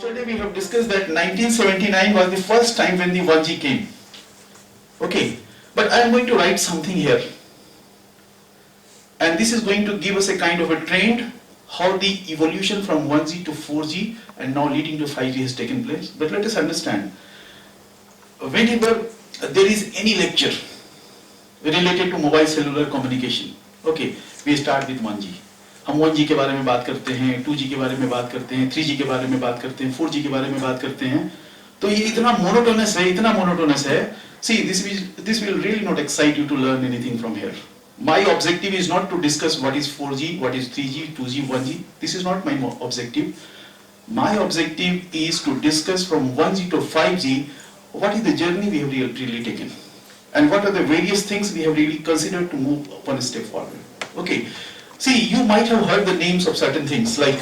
Yesterday we have discussed that 1979 was the first time when the 1G came. Okay, but I am going to write something here. And this is going to give us a kind of a trend, how the evolution from 1G to 4G and now leading to 5G has taken place. But let us understand, whenever there is any lecture related to mobile cellular communication, okay, we start with 1G. हम 1G के बारे में बात करते हैं, 2G के बारे में बात करते हैं, 3G के बारे में बात करते हैं, 4G के बारे में बात करते हैं. तो ये इतना मोनोटोनस है, see, this will really not excite you to learn anything from here. My objective is not to discuss what is 4G, what is 3G, 2G, 1G. This is not my objective. My objective is to discuss from 1G to 5G, what is the journey we have really taken, and what are the various things we have really considered to move one step forward. Okay. See, you might have heard the names of certain things like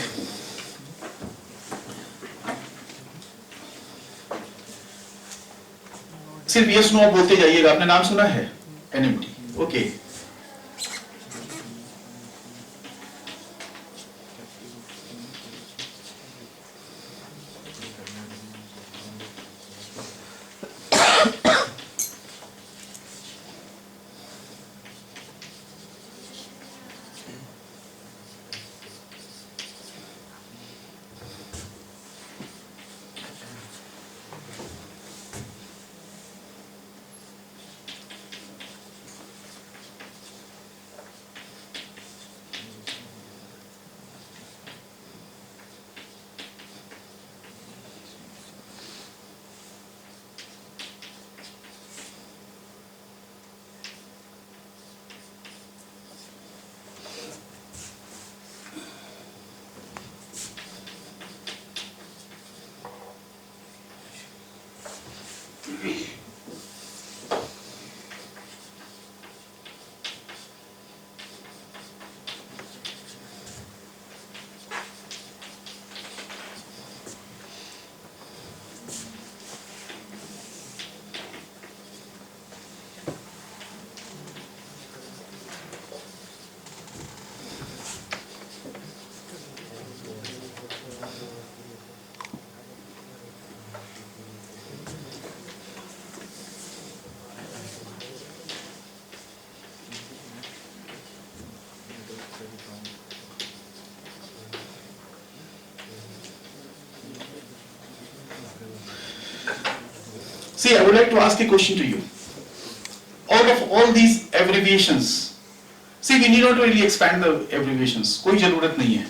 सिर्फ yes no बोलते जाइएगा. आपने नाम सुना है? NMT. Okay. See, I would like to ask a question to you. Out of all these abbreviations, see, we need not really expand the abbreviations. कोई जरूरत नहीं है.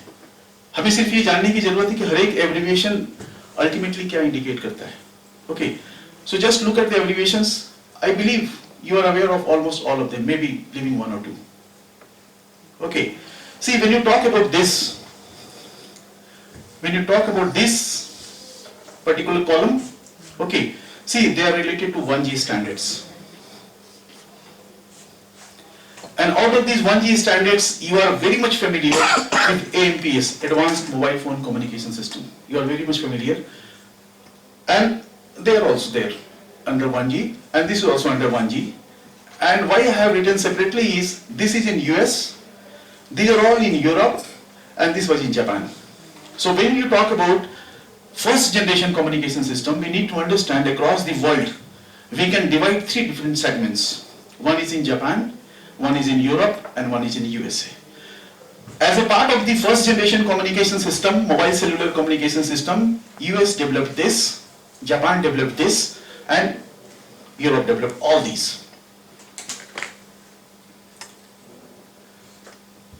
हमें सिर्फ ये जानने की जरूरत है कि हर एक abbreviation ultimately क्या indicate करता है. Okay, so just look at the abbreviations. I believe you are aware of almost all of them, maybe leaving one or two. Okay, see, when you talk about this particular column, okay, see, they are related to 1G standards. And out of these 1G standards, you are very much familiar with AMPS, Advanced Mobile Phone Communication System. You are very much familiar. And they are also there under 1G, and this is also under 1G. And why I have written separately is, this is in US, these are all in Europe, and this was in Japan. So when you talk about first generation communication system, we need to understand across the world, we can divide three different segments. One is in Japan, one is in Europe, and one is in USA. As a part of the first generation communication system, mobile cellular communication system, US developed this, Japan developed this, and Europe developed all these.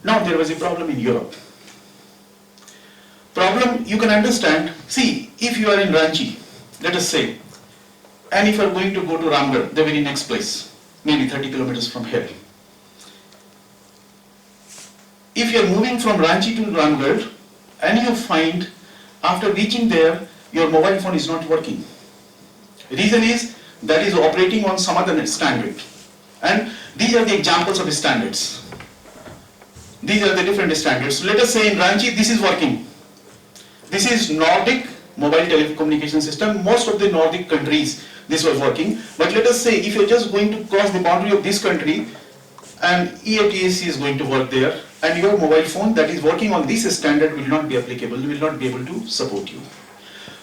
Now there was a problem in Europe. Problem you can understand. See, if you are in Ranchi, let us say, and if you are going to go to Ramgarh, the very next place, maybe 30 kilometers from here. If you are moving from Ranchi to Ramgarh, and you find after reaching there, your mobile phone is not working. Reason is that is operating on some other standard. And these are the examples of standards. These are the different standards. So let us say in Ranchi, this is working. This is Nordic mobile telecommunication system. Most of the Nordic countries, this was working. But let us say if you're just going to cross the boundary of this country, and EATSC is going to work there, and your mobile phone that is working on this standard will not be applicable, will not be able to support you.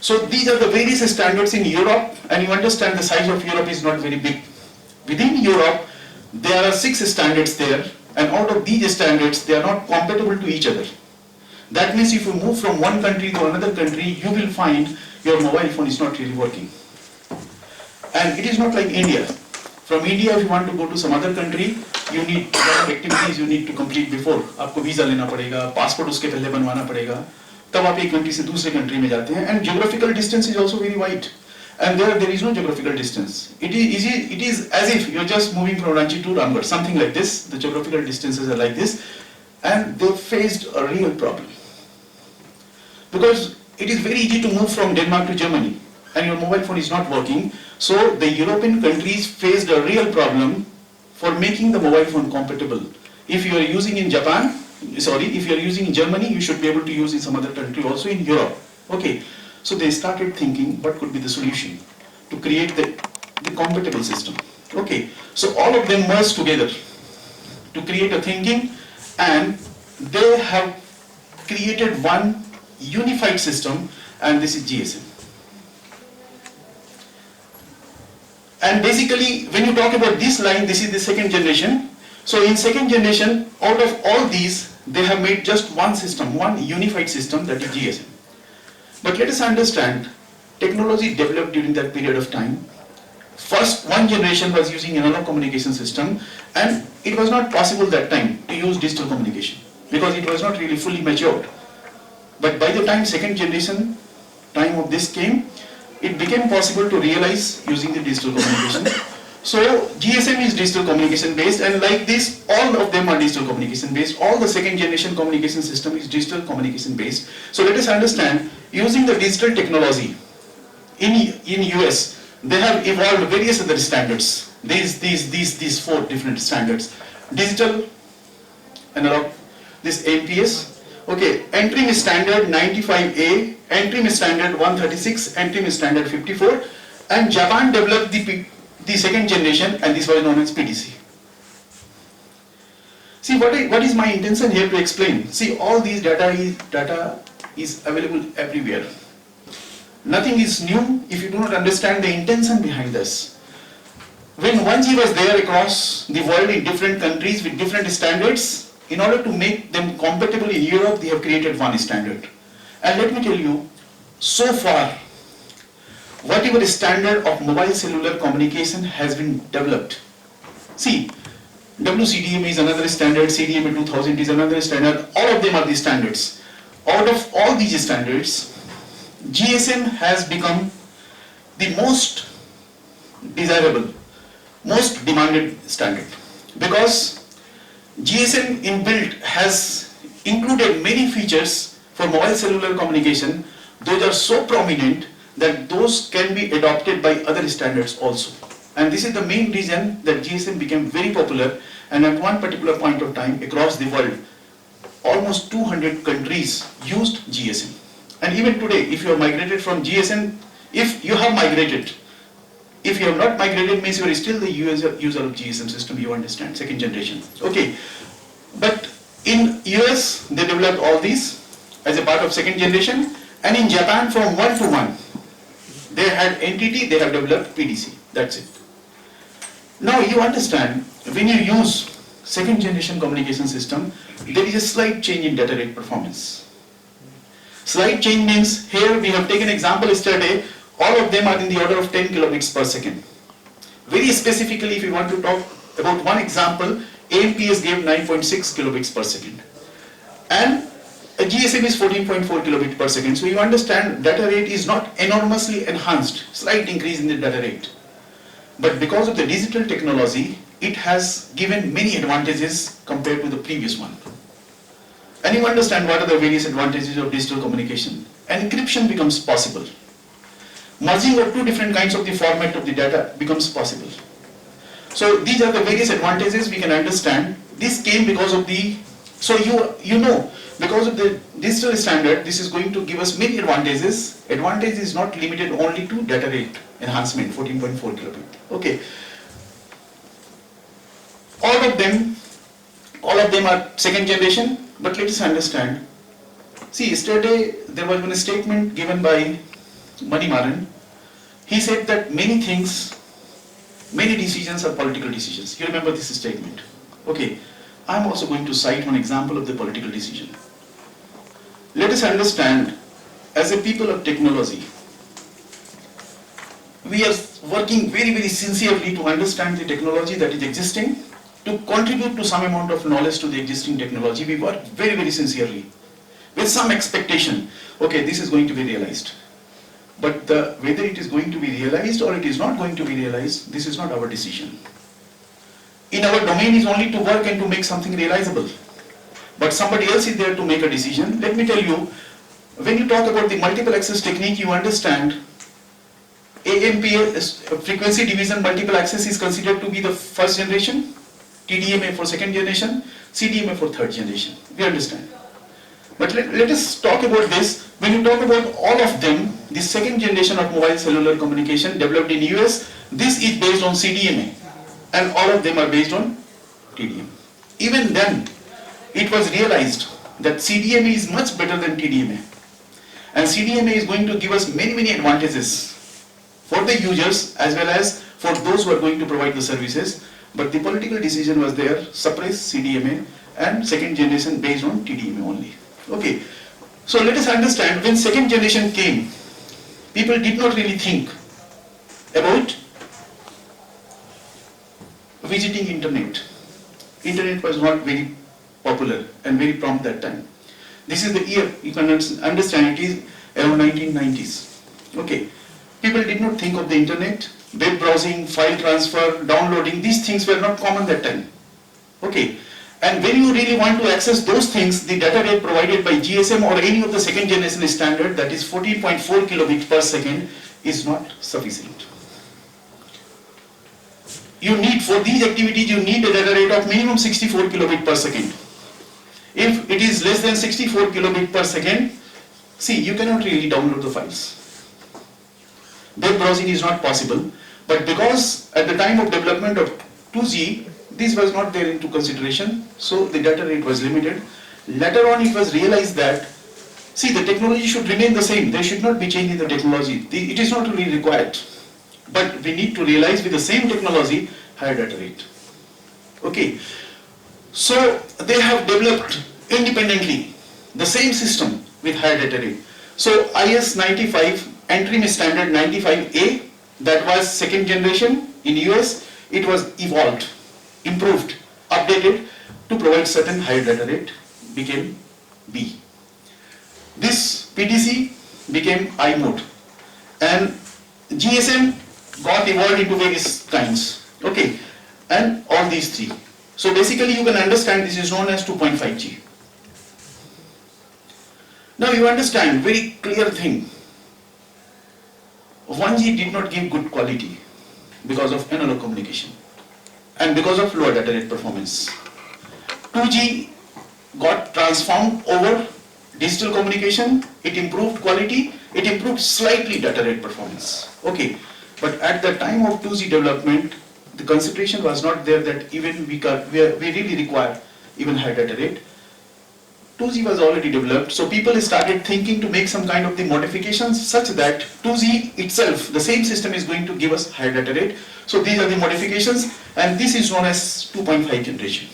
So these are the various standards in Europe, and you understand the size of Europe is not very big. Within Europe, there are 6 standards there, and out of these standards, they are not compatible to each other. That means if you move from one country to another country, you will find your mobile phone is not really working. And it is not like India. From India, if you want to go to some other country, you need a lot of activities you need to complete before. आपको visa लेना पड़ेगा, passport उसके पहले बनवाना पड़ेगा, तब आप एक कंट्री से दूसरे कंट्री में जाते हैं. And geographical distance is also very wide. And there is no geographical distance. It is as if you're just moving from Ranchi to Ramgarh, something like this. The geographical distances are like this, and they faced a real problem. Because it is very easy to move from Denmark to Germany, and your mobile phone is not working. So the European countries faced a real problem for making the mobile phone compatible. If you are using in if you are using in Germany, you should be able to use in some other country also in Europe. Okay, so they started thinking what could be the solution to create the compatible system. Okay, so all of them merged together to create a thinking, and they have created one unified system, and this is GSM. And basically, when you talk about this line, this is the second generation. So in second generation, out of all these, they have made just one system, one unified system, that is GSM. But let us understand, technology developed during that period of time. First, one generation was using analog communication system, and it was not possible that time to use digital communication because it was not really fully matured. But by the time second generation time of this came, it became possible to realize using the digital communication. So GSM is digital communication based, and like this, all of them are digital communication based. All the second generation communication system is digital communication based. So let us understand, using the digital technology in US, they have evolved various other standards. These 4 different standards: digital, analog, this APS. Okay, entry standard 95A, entry standard 136, entry standard 54, and Japan developed the second generation, and this was known as PDC. See, what is my intention here to explain? See, all these data is available everywhere. Nothing is new if you do not understand the intention behind this. When 1G was there across the world in different countries with different standards, in order to make them compatible in Europe, they have created one standard. And let me tell you, so far, whatever standard of mobile cellular communication has been developed. See, WCDMA is another standard, CDMA 2000 is another standard, all of them are the standards. Out of all these standards, GSM has become the most desirable, most demanded standard, because GSM inbuilt has included many features for mobile cellular communication. Those are so prominent that those can be adopted by other standards also. And this is the main reason that GSM became very popular, and at one particular point of time across the world, almost 200 countries used GSM. And even today, if you have migrated from GSM, if you have migrated, if you have not migrated, means you are still the user of GSM system, you understand, second generation. Okay, but in US, they developed all these as a part of second generation, and in Japan from 1 to 1, they had NTT, they have developed PDC, that's it. Now you understand, when you use second generation communication system, there is a slight change in data rate performance. Slight change means, here we have taken example yesterday, all of them are in the order of 10 kilobits per second. Very specifically, if you want to talk about one example, AMPS gave 9.6 kilobits per second. And a GSM is 14.4 kilobits per second. So you understand, data rate is not enormously enhanced, slight increase in the data rate. But because of the digital technology, it has given many advantages compared to the previous one. And you understand what are the various advantages of digital communication. And encryption becomes possible. Merging of 2 different kinds of the format of the data becomes possible. So these are the various advantages we can understand. This came because of the, so you know, because of the digital standard, this is going to give us many advantages. Advantage is not limited only to data rate enhancement, 14.4 kilobit. Okay. All of them are second generation, but let us understand. See, yesterday there was one statement given by Manimaran, he said that many things, many decisions are political decisions. You remember this statement. Okay, I'm also going to cite one example of the political decision. Let us understand, as a people of technology, we are working very sincerely to understand the technology that is existing, to contribute to some amount of knowledge to the existing technology. We work very sincerely, with some expectation, okay, this is going to be realized. But whether it is going to be realized or it is not going to be realized, this is not our decision. In our domain is only to work and to make something realizable. But somebody else is there to make a decision. Let me tell you, when you talk about the multiple access technique, you understand AMPA, frequency division multiple access, is considered to be the first generation, TDMA for second generation, CDMA for third generation. We understand. But let us talk about this. When you talk about all of them, the second generation of mobile cellular communication developed in US, this is based on CDMA, and all of them are based on TDMA. Even then, it was realized that CDMA is much better than TDMA, and CDMA is going to give us many advantages for the users as well as for those who are going to provide the services. But the political decision was there, suppress CDMA and second generation based on TDMA only. Okay, so let us understand, when second generation came, people did not really think about visiting internet. Internet was not very popular and very prompt that time. This is the year, you can understand, it is around 1990s. Okay, people did not think of the internet, web browsing, file transfer, downloading, these things were not common that time. Okay, and when you really want to access those things, the data rate provided by GSM or any of the second generation standard, that is 14.4 kilobit per second, is not sufficient. You need, for these activities, you need a data rate of minimum 64 kilobit per second. If it is less than 64 kilobit per second, see, you cannot really download the files. Web browsing is not possible, but because at the time of development of 2G, this was not there into consideration, so the data rate was limited. Later on, it was realized that, see, the technology should remain the same. There should not be change in the technology. It is not really required. But we need to realize with the same technology, higher data rate. Okay. So they have developed independently the same system with higher data rate. So IS 95, Entrim standard 95A, that was second generation in US, it was evolved, improved, updated to provide certain higher data rate, became B. This PTC became I mode, and GSM got evolved into various kinds. Okay, and all these three. So basically you can understand this is known as 2.5G. Now you understand very clear thing. 1G did not give good quality because of analog communication and because of lower data rate performance. 2G got transformed over digital communication, it improved quality, it improved slightly data rate performance. Okay, but at the time of 2G development, the consideration was not there that even we really require even higher data rate. 2G was already developed, so people started thinking to make some kind of the modifications such that 2G itself, the same system, is going to give us higher data rate. So these are the modifications, and this is known as 2.5 generation.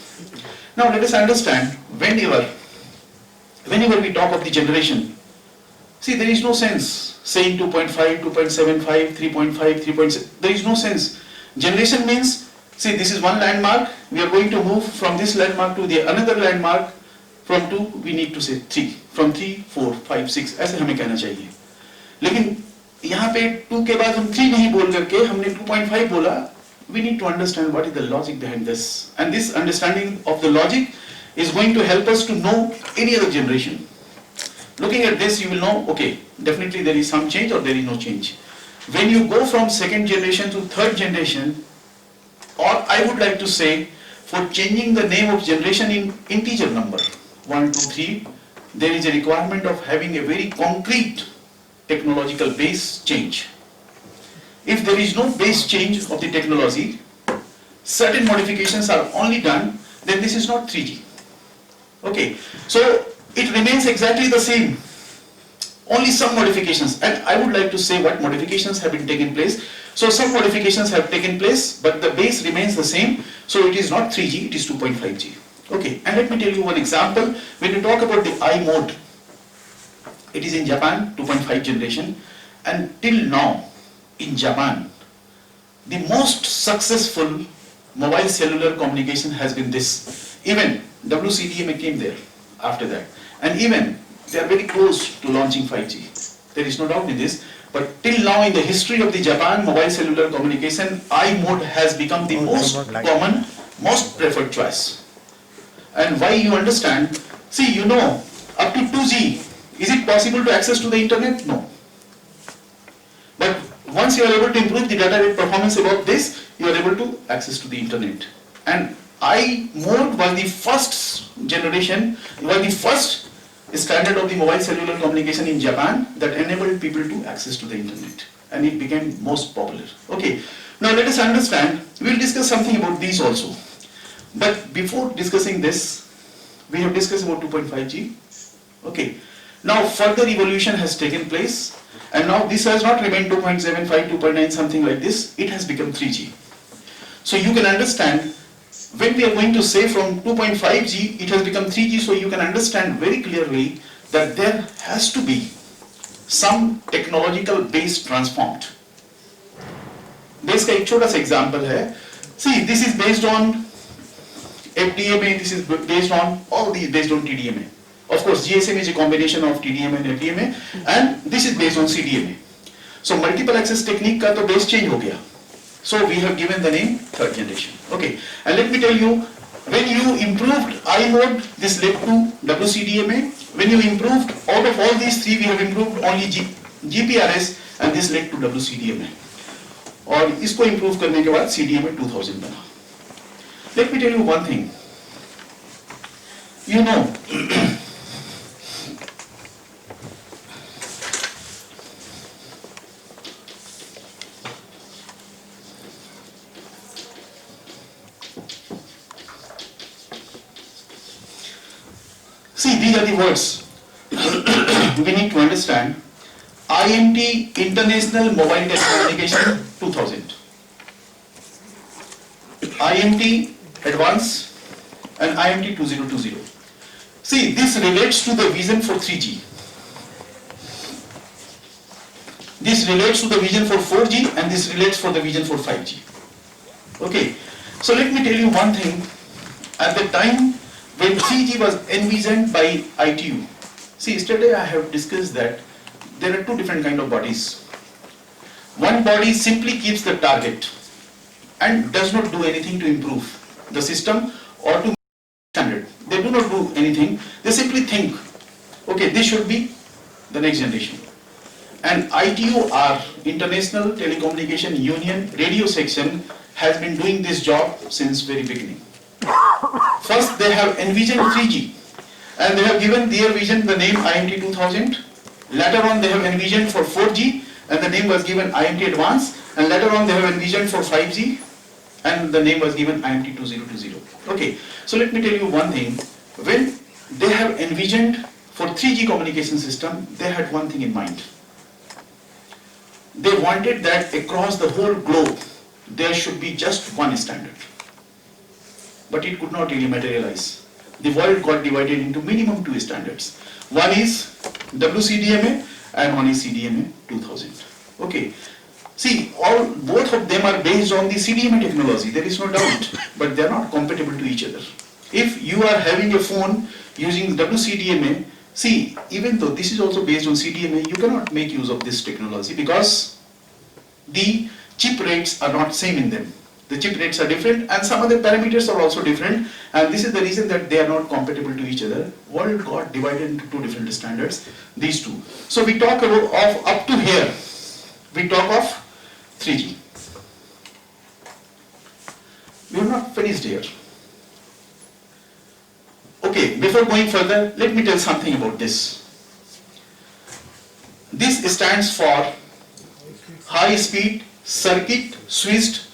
Now let us understand, whenever we talk of the generation, see, there is no sense saying 2.5, 2.75, 3.5, 3.6, there is no sense. Generation means, see, this is one landmark, we are going to move from this landmark to the another landmark. From 2 we need to say 3, from 3, 4, 5, 6, ऐसे हमें कहना चाहिए. लेकिन यहाँ पे 2 के बाद हम 3 नहीं बोल करके हमने 2.5 बोला. We need to understand what is the logic behind this, and this understanding of the logic is going to help us to know any other generation. Looking at this, you will know, okay, definitely there is some change or there is no change. When you go from second generation to third generation, or I would like to say, for changing the name of generation in integer number, 1, 2, 3, there is a requirement of having a very concrete technological base change. If there is no base change of the technology, certain modifications are only done, then this is not 3G. Okay, so it remains exactly the same. Only some modifications, and I would like to say what modifications have been taken place. So some modifications have taken place, but the base remains the same. So it is not 3G, it is 2.5G. Okay, and let me tell you one example. When you talk about the I mode, it is in Japan, 2.5 generation, and till now in Japan, the most successful mobile cellular communication has been this. Even WCDMA came there after that, and even they are very close to launching 5G. There is no doubt in this. But till now in the history of the Japan mobile cellular communication, I mode has become the most common, most preferred choice. And why, you understand? See, you know, up to 2G, is it possible to access to the internet? No. But once you are able to improve the data rate performance above this, you are able to access to the internet. And I mode was the first generation, was the first standard of the mobile cellular communication in Japan that enabled people to access to the internet, and it became most popular. Okay, now let us understand, we will discuss something about these also. But before discussing this, we have discussed about 2.5G. Okay, now further evolution has taken place, and now this has not remained 2.75, 2.9, something like this, it has become 3G. So you can understand, when we are going to say from 2.5G, it has become 3G, so you can understand very clearly that there has to be some technological base transformed. इसका एक छोटा सा example है. See, this is based on FDMA, this is based on, all these based on TDMA. Of course, GSM is a combination of TDMA and FDMA, and this is based on CDMA. So multiple access technique का तो base change हो गया. So we have given the name third generation. Okay, and let me tell you, when you improved I mode, this led to WCDMA. When you improved, out of all these three, we have improved only GPRS, and this led to WCDMA. और इसको improve करने के बाद CDMA 2000 बना. Let me tell you one thing. You know, see, these are the words we need to understand. IMT, International Mobile Telecommunication 2000. IMT Advanced and IMT 2020. See, this relates to the vision for 3G. This relates to the vision for 4G, and this relates for the vision for 5G. Okay, so let me tell you one thing. At the time when 3G was envisioned by ITU, see, yesterday I have discussed that there are two different kind of bodies. One body simply keeps the target and does not do anything to improve the system or to standard. They do not do anything. They simply think, okay, this should be the next generation. And ITUR, International Telecommunication Union Radio Section, has been doing this job since very beginning. First, they have envisioned 3G, and they have given their vision the name IMT 2000. Later on, they have envisioned for 4G, and the name was given IMT Advanced. And later on, they have envisioned for 5G, and the name was given IMT 2020. Okay, so let me tell you one thing. When they have envisioned for 3G communication system, they had one thing in mind. They wanted that across the whole globe, there should be just one standard. But it could not really materialize. The world got divided into minimum two standards. One is WCDMA and one is CDMA 2000. Okay. See, both of them are based on the CDMA technology, there is no doubt, but they are not compatible to each other. If you are having a phone using WCDMA, see, even though this is also based on CDMA, you cannot make use of this technology because the chip rates are not same in them. The chip rates are different, and some other parameters are also different, and this is the reason that they are not compatible to each other. World got divided into two different standards, these two. So we talk about of up to here, we talk of 3G. We are not finished here. Okay, before going further, let me tell something about this. This stands for High Speed Circuit Switched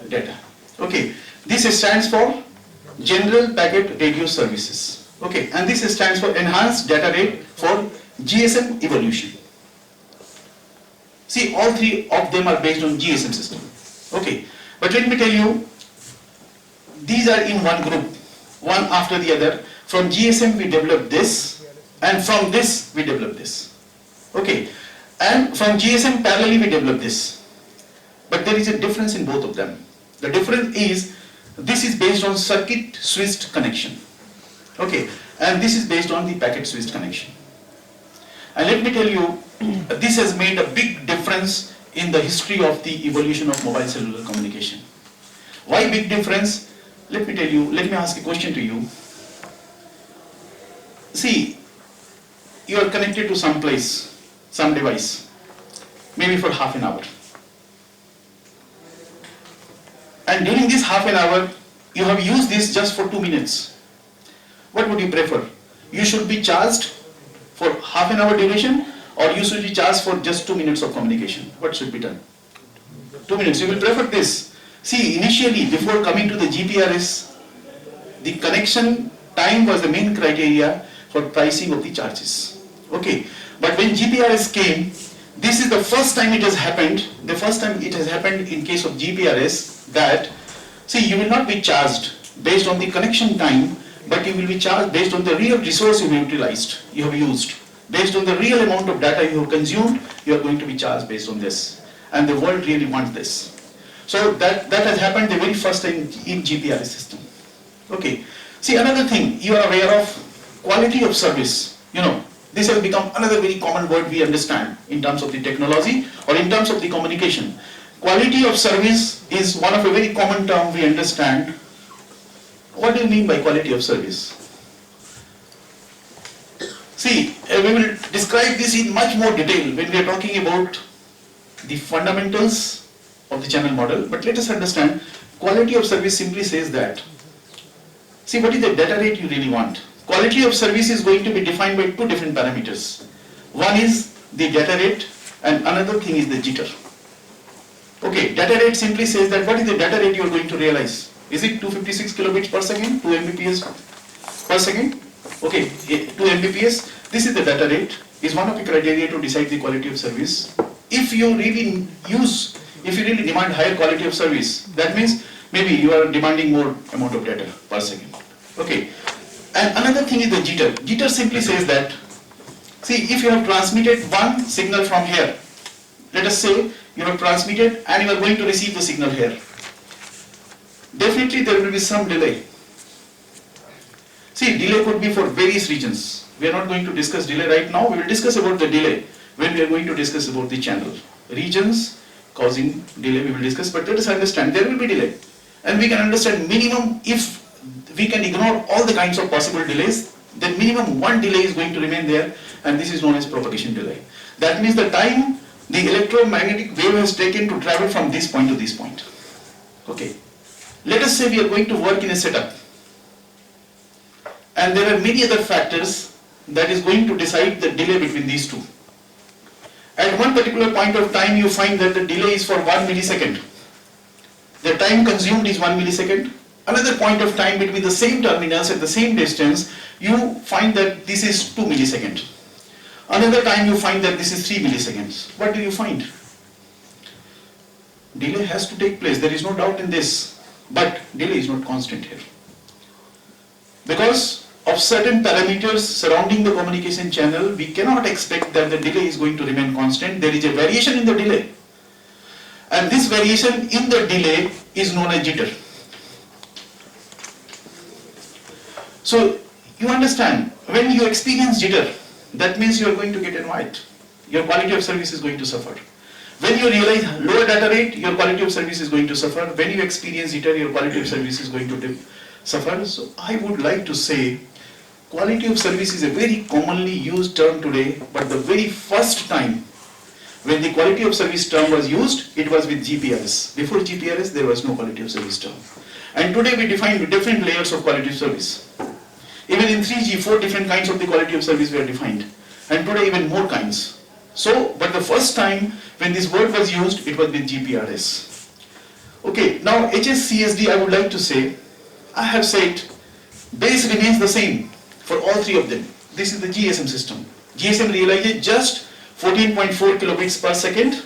Data. Okay, this stands for General Packet Radio Services. Okay, and this stands for Enhanced Data Rate for GSM evolution. See, all three of them are based on GSM system. Okay, but let me tell you, these are in one group, one after the other. From GSM we developed this, and from this we developed this. Okay, and from GSM parallelly we developed this. But there is a difference in both of them. The difference is, this is based on circuit switched connection. Okay, and this is based on the packet switched connection. And let me tell you, this has made a big difference in the history of the evolution of mobile cellular communication. Why big difference? Let me tell you, let me ask a question to you. See, you are connected to some place, some device, maybe for half an hour. And during this half an hour, you have used this just for 2 minutes. What would you prefer? You should be charged for half an hour duration, or you should be charged for just 2 minutes of communication? What should be done? 2 minutes. You will prefer this. See, initially, before coming to the GPRS, the connection time was the main criteria for pricing of the charges. Okay, but when GPRS came, this is the first time it has happened. The first time it has happened in case of GPRS that, see, you will not be charged based on the connection time, but you will be charged based on the real resource you have utilized, you have used. Based on the real amount of data you have consumed, you are going to be charged based on this. And the world really wants this. So that has happened the very first time in GPRS system. Okay. See, another thing, you are aware of quality of service. You know, this has become another very common word we understand in terms of the technology or in terms of the communication. Quality of service is one of a very common term we understand. What do you mean by quality of service? See, we will describe this in much more detail when we are talking about the fundamentals of the channel model, but let us understand, quality of service simply says that, see, what is the data rate you really want? Quality of service is going to be defined by two different parameters. One is the data rate and another thing is the jitter. Okay, data rate simply says that what is the data rate you are going to realize? Is it 256 kilobits per second, 2 Mbps per second? Okay, 2 Mbps, this is the data rate, is one of the criteria to decide the quality of service. If you really demand higher quality of service, that means maybe you are demanding more amount of data per second. Okay, and another thing is the jitter. Jitter simply says that, see, if you have transmitted one signal from here, let us say you have transmitted and you are going to receive the signal here. Definitely there will be some delay. See, delay could be for various reasons. We are not going to discuss delay right now. We will discuss about the delay when we are going to discuss about the channel. Regions causing delay we will discuss, but let us understand there will be delay. And we can understand minimum, if we can ignore all the kinds of possible delays, then minimum one delay is going to remain there, and this is known as propagation delay. That means the time the electromagnetic wave has taken to travel from this point to this point. Okay. Let us say we are going to work in a setup, and there are many other factors that is going to decide the delay between these two. At one particular point of time, you find that the delay is for 1 millisecond. The time consumed is 1 millisecond. Another point of time between the same terminals at the same distance, you find that this is 2 milliseconds. Another time you find that this is 3 milliseconds. What do you find? Delay has to take place, there is no doubt in this. But delay is not constant here. Because of certain parameters surrounding the communication channel, we cannot expect that the delay is going to remain constant. There is a variation in the delay. And this variation in the delay is known as jitter. So, you understand, when you experience jitter, that means you are going to get annoyed. Your quality of service is going to suffer. When you realize lower data rate, your quality of service is going to suffer. When you experience jitter, your quality of service is going to suffer. So I would like to say, quality of service is a very commonly used term today, but the very first time when the quality of service term was used, it was with GPRS. Before GPRS, there was no quality of service term. And today we define different layers of quality of service. Even in 3G, 4 different kinds of the quality of service were defined. And today even more kinds. So, but the first time when this word was used, it was with GPRS. Okay, now HSCSD, I would like to say, I have said, base remains the same for all three of them. This is the GSM system. GSM realizes just 14.4 kilobits per second.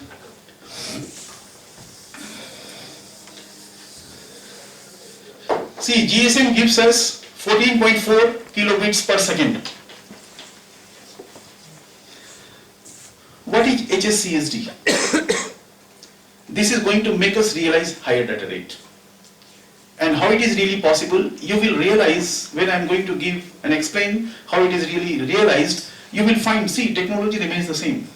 See, GSM gives us 14.4 kilobits per second. What is HSCSD? This is going to make us realize higher data rate. And how it is really possible, you will realize when I am going to give and explain how it is really realized, you will find, see, technology remains the same.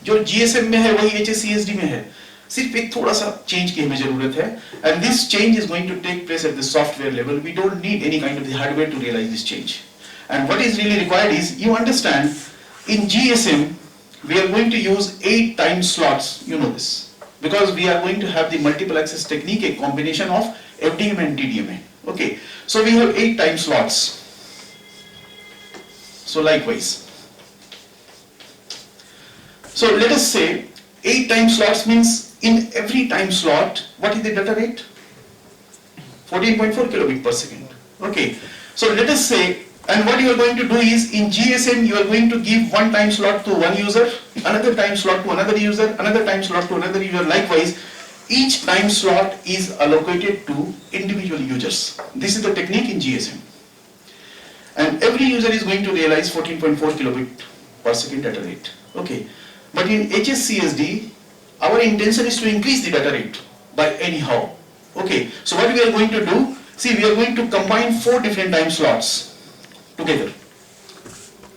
जो GSM में है वही HSCSD में है, सिर्फ एक थोड़ा सा change की हमें जरूरत है, and this change is going to take place at the software level. We don't need any kind of the hardware to realize this change. And what is really required is, you understand, in GSM we are going to use 8 time slots, you know this, because we are going to have the multiple access technique, a combination of FDM and DDMA. Okay, so we have 8 time slots. So likewise, so let us say 8 time slots means in every time slot, what is the data rate? 14.4 kilobit per second. Okay, so let us say, and what you are going to do is, in GSM you are going to give one time slot to one user, another time slot to another user, another time slot to another user. Likewise, each time slot is allocated to individual users. This is the technique in GSM. And every user is going to realize 14.4 kilobit per second data rate. Okay, but in HSCSD, our intention is to increase the data rate by anyhow. Okay, so what we are going to do, see, we are going to combine 4 different time slots together.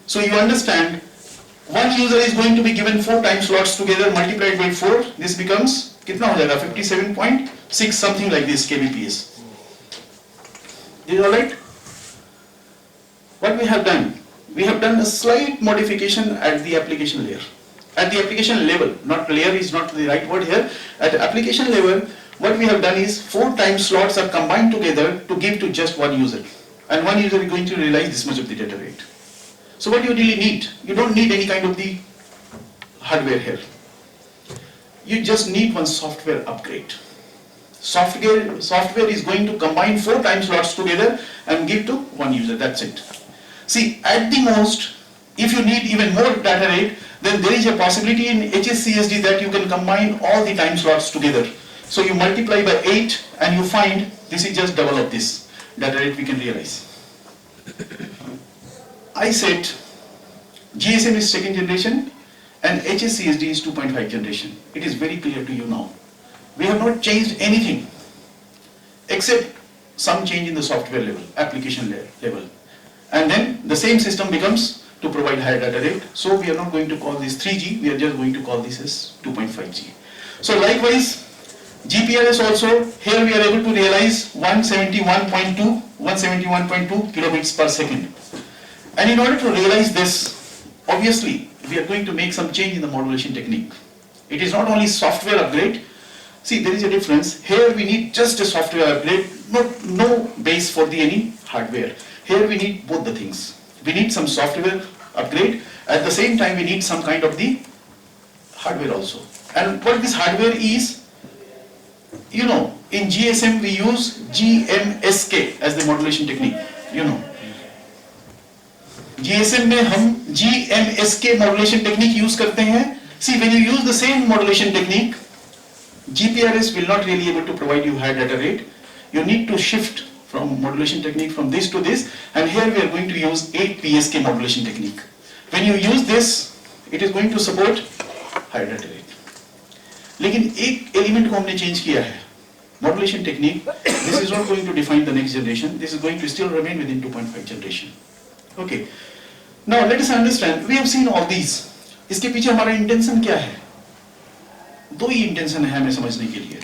So you understand, one user is going to be given 4 time slots together, multiplied by 4, this becomes, कितना हो जाएगा, 57.6 something like this kbps. Is all right? What we have done? We have done a slight modification at the application layer. At the application level, not layer is not the right word here. At the application level, what we have done is 4 time slots are combined together to give to just one user. And one user is going to realize this much of the data rate. So what do you really need? You don't need any kind of the hardware here. You just need one software upgrade. Software is going to combine 4 time slots together and give to one user, that's it. See, at the most, if you need even more data rate, then there is a possibility in HSCSD that you can combine all the time slots together. So you multiply by 8 and you find this is just double of this data rate we can realize. I said GSM is 2nd generation and HSCSD is 2.5 generation. It is very clear to you now. We have not changed anything except some change in the software level, application level. And then the same system becomes to provide higher data rate. So we are not going to call this 3G, we are just going to call this as 2.5G. So likewise, GPRS also, here we are able to realize 171.2 kilobits per second. And in order to realize this, obviously, we are going to make some change in the modulation technique. It is not only software upgrade. See, there is a difference. Here we need just a software upgrade, no base for any hardware. Here we need both the things. We need some software upgrade. At the same time, we need some kind of the hardware also. And what this hardware is, you know, in GSM we use GMSK as the modulation technique, you know. GSM में हम GMSK modulation technique use करते हैं. See, when you use the same modulation technique, GPRS will not really able to provide you high data rate. You need to shift from modulation technique from this to this, and here we are going to use 8 PSK modulation technique. When you use this, it is going to support high data rate. लेकिन एक element को हमने change किया है, modulation technique. This is not going to define the next generation. This is going to still remain within 2.5 generation. Okay. Now let us understand. We have seen all these. इसके पीछे हमारा intention क्या है? 2 ही intention है हमें समझने के लिए.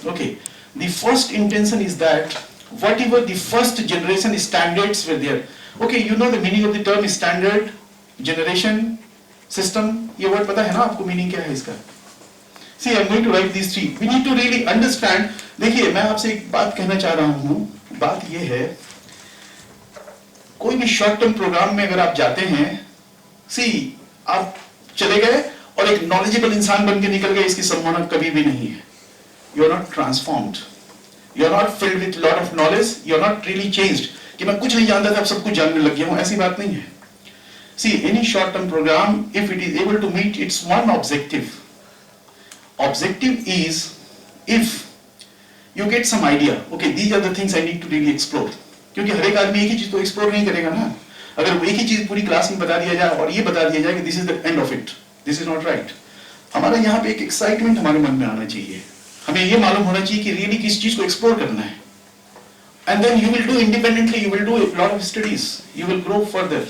Okay. The first intention is that whatever the first generation standards were there. Okay, you know the meaning of the term standard, generation, system. ये word पता है ना आपको meaning क्या है इसका? See, I'm going to write these 3. We need to really understand. देखिए, मैं आपसे एक बात कहना चाह रहा हूँ. बात ये है, कोई भी शॉर्ट टर्म प्रोग्राम में अगर आप जाते हैं, see, आप चले गए और एक नॉलेजेबल इंसान बन के निकल गए, इसकी संभावना कभी भी नहीं है. You are not transformed. You are not filled with lot of knowledge. You are not really changed. कि मैं कुछ नहीं जानता था, अब सब कुछ जानने लग गया हूँ, ऐसी बात नहीं है. See, any short-term program, if it is able to meet its one objective is if you get some idea, okay, these are the things I need to really explore. क्योंकि हर एक आदमी एक ही चीज तो एक्सप्लोर नहीं करेगा ना. अगर वो एक ही चीज पूरी क्लास में बता दिया जाए और ये बता दिया जाए कि this is the end of it, this is not right. हमारा यहाँ पे एक एक्साइटमेंट हमारे मन में आना चाहिए. हमें ये मालूम होना चाहिए कि रियली किस चीज को एक्सप्लोर करना है. And then you will do independently, you will do a lot of studies, you will grow further.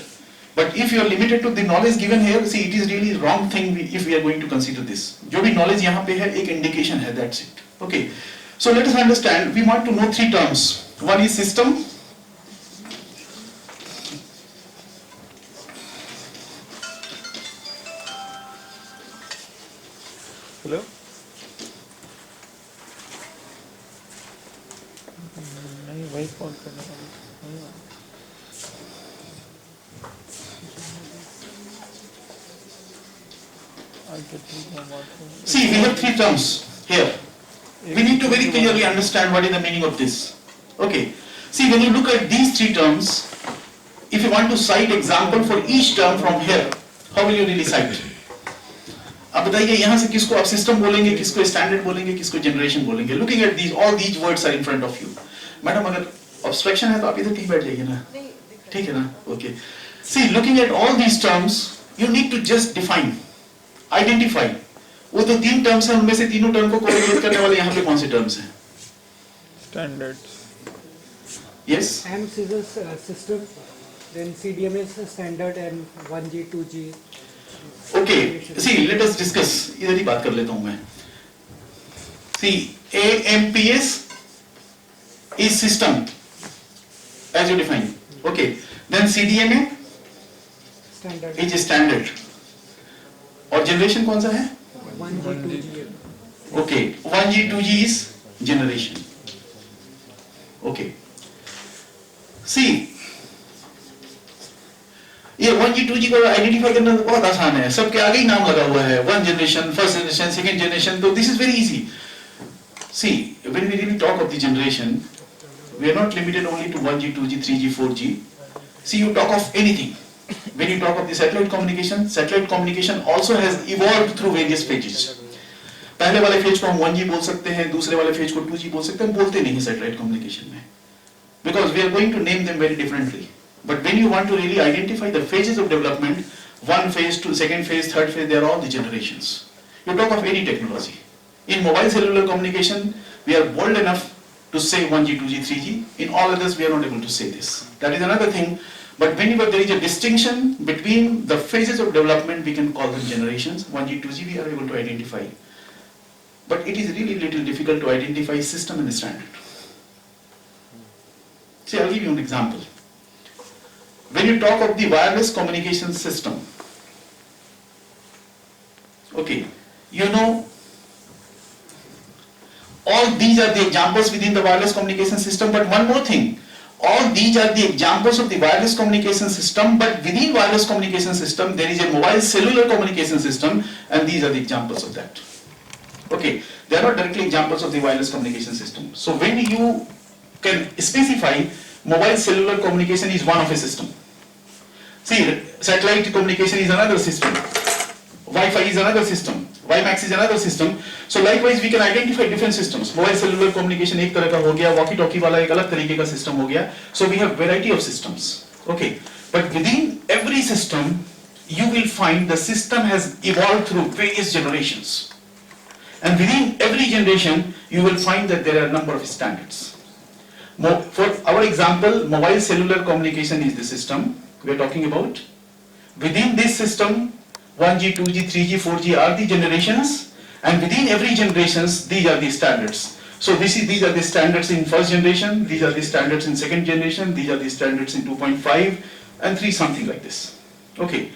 But if you are limited to the knowledge given here, see, it is really wrong thing if we are going to consider this. जो भी knowledge यहाँ पे है एक indication है, that's it. Okay. So let us understand, we want to know three terms. One is system. Hello? नहीं वही call करने वाला. See, we have three terms here. We need to very clearly understand what is the meaning of this. Okay. See, when you look at these three terms, if you want to cite example for each term from here, how will you really cite? अब बताइए यहाँ से किसको आप system बोलेंगे, किसको standard बोलेंगे, किसको जनरेशन बोलेंगे. Looking at these, all these words are in front of you. Madam अगर ऑब्स्ट्रक्शन है तो आप इधर ठीक बैठ जाइए ना, ठीक है ना. Okay. See, looking at all these terms, you need to just define, identify. वो तो तीन टर्म्स हैं, उनमें से तीनों टर्म को कोरिलेट करने वाले यहाँ पे कौन से टर्म्स हैं? Standards. Yes. AMS is a system, then CDM is a standard, and 1G, 2G. Okay. See, let us discuss. इधर ही बात कर लेता हूँ मैं. See, AMPS is system, as you define. Okay. Then CDMA Standard. is standard. और generation कौन सा है? 1G, 2G. Okay, 1G, 2G is generation. Okay. See, ये 1G, 2G को आइडेंटिफाई करना तो बहुत आसान है. सबके आगे ही नाम लगा हुआ है. One generation, first generation, second generation. तो this is very easy. See, when we really talk of the generation, we are not limited only to 1G, 2G, 3G, 4G. See, you talk of anything. When you talk of the satellite communication also has evolved through various phases. पहले वाले phase को हम 1G बोल सकते हैं, दूसरे वाले phase को 2G बोल सकते हैं. हम बोलते नहीं सैटेलाइट कम्युनिकेशन में, because we are going to name them very differently. But when you want to really identify the phases of development, one phase to second phase, third phase, they are all the generations. You talk of any technology. In mobile cellular communication, we are bold enough to say 1G, 2G, 3G. In all others, we are not able to say this. That is another thing. But whenever there is a distinction between the phases of development, we can call them generations. 1G, 2G, we are able to identify. But it is really little difficult to identify system and standard. See, I'll give you an example. When you talk of the wireless communication system, okay, you know, all these are the examples within the wireless communication system. But one more thing, all these are the examples of the wireless communication system, but within wireless communication system there is a mobile cellular communication system, and these are the examples of that. Okay, they are not directly examples of the wireless communication system. So when you can specify mobile cellular communication is one of a system. See, satellite communication is another system. Wi-Fi is another system. WiMAX is another system. So likewise we can identify different systems. Mobile cellular communication एक तरह का हो गया, walkie talkie वाला एक अलग तरीके का system हो गया. So we have variety of systems. Okay, but within every system you will find the system has evolved through various generations. And within every generation you will find that there are a number of standards. For our example, mobile cellular communication is the system we are talking about. Within this system, 1G, 2G, 3G, 4G are the generations, and within every generations these are the standards. So these are the standards in first generation, these are the standards in second generation, these are the standards in 2.5 and 3, something like this. Okay.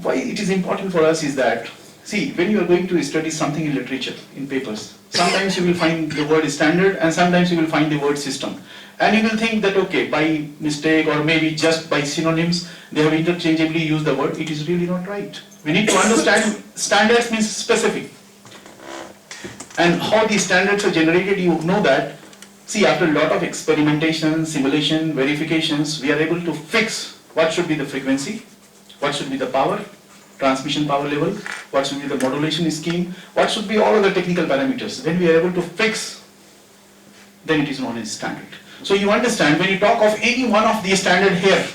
Why it is important for us is that, see, when you are going to study something in literature, in papers, sometimes you will find the word standard and sometimes you will find the word system. And you will think that, okay, by mistake or maybe just by synonyms, they have interchangeably used the word. It is really not right. We need to understand standards means specific. And how these standards are generated, you know that, see, after a lot of experimentation, simulation, verifications, we are able to fix what should be the frequency, what should be the power, transmission power level, what should be the modulation scheme, what should be all of the technical parameters. When we are able to fix, then it is known as standard. So you understand, when you talk of any one of the standard here,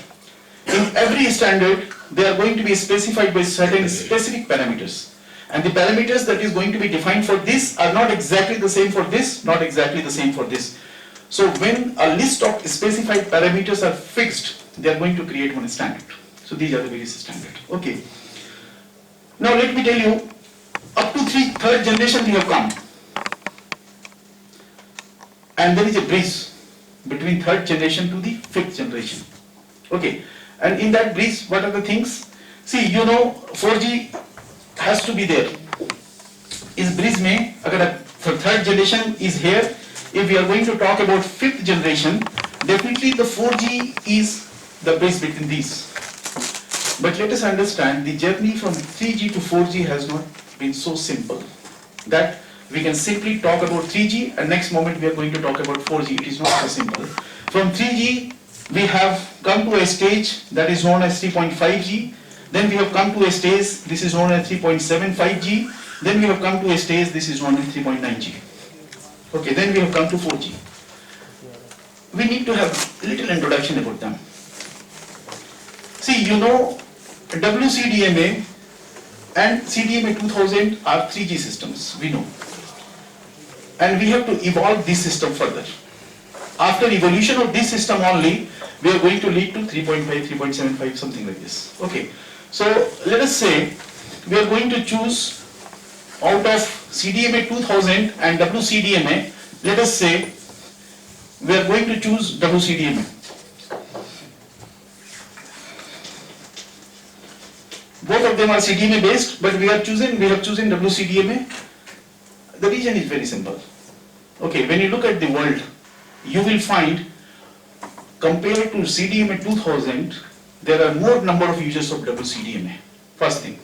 in every standard, they are going to be specified by certain specific parameters. And the parameters that is going to be defined for this are not exactly the same for this, not exactly the same for this. So when a list of specified parameters are fixed, they are going to create one standard. So these are the various standards. Okay. Now let me tell you, up to third generation we have come. And there is a bridge between third generation to the fifth generation. Okay. And in that bridge, what are the things? See, you know, 4G has to be there. Is bridge mein, agar third generation is here, if we are going to talk about fifth generation, definitely the 4G is the bridge between these. But let us understand, the journey from 3G to 4G has not been so simple that we can simply talk about 3G and next moment we are going to talk about 4G. It is not so simple. From 3G, we have come to a stage that is known as 3.5G. Then we have come to a stage, this is known as 3.75G. Then we have come to a stage, this is known as 3.9G. Okay, then we have come to 4G. We need to have a little introduction about them. See, you know, WCDMA and CDMA 2000 are 3G systems, we know. And we have to evolve this system further. After evolution of this system only, we are going to lead to 3.5, 3.75, something like this. Okay, so let us say we are going to choose out of CDMA 2000 and WCDMA, let us say we are going to choose WCDMA. Both of them are CDMA based, but we have chosen WCDMA. The reason is very simple. Okay, when you look at the world, you will find, compared to CDMA 2000, there are more number of users of WCDMA. First thing,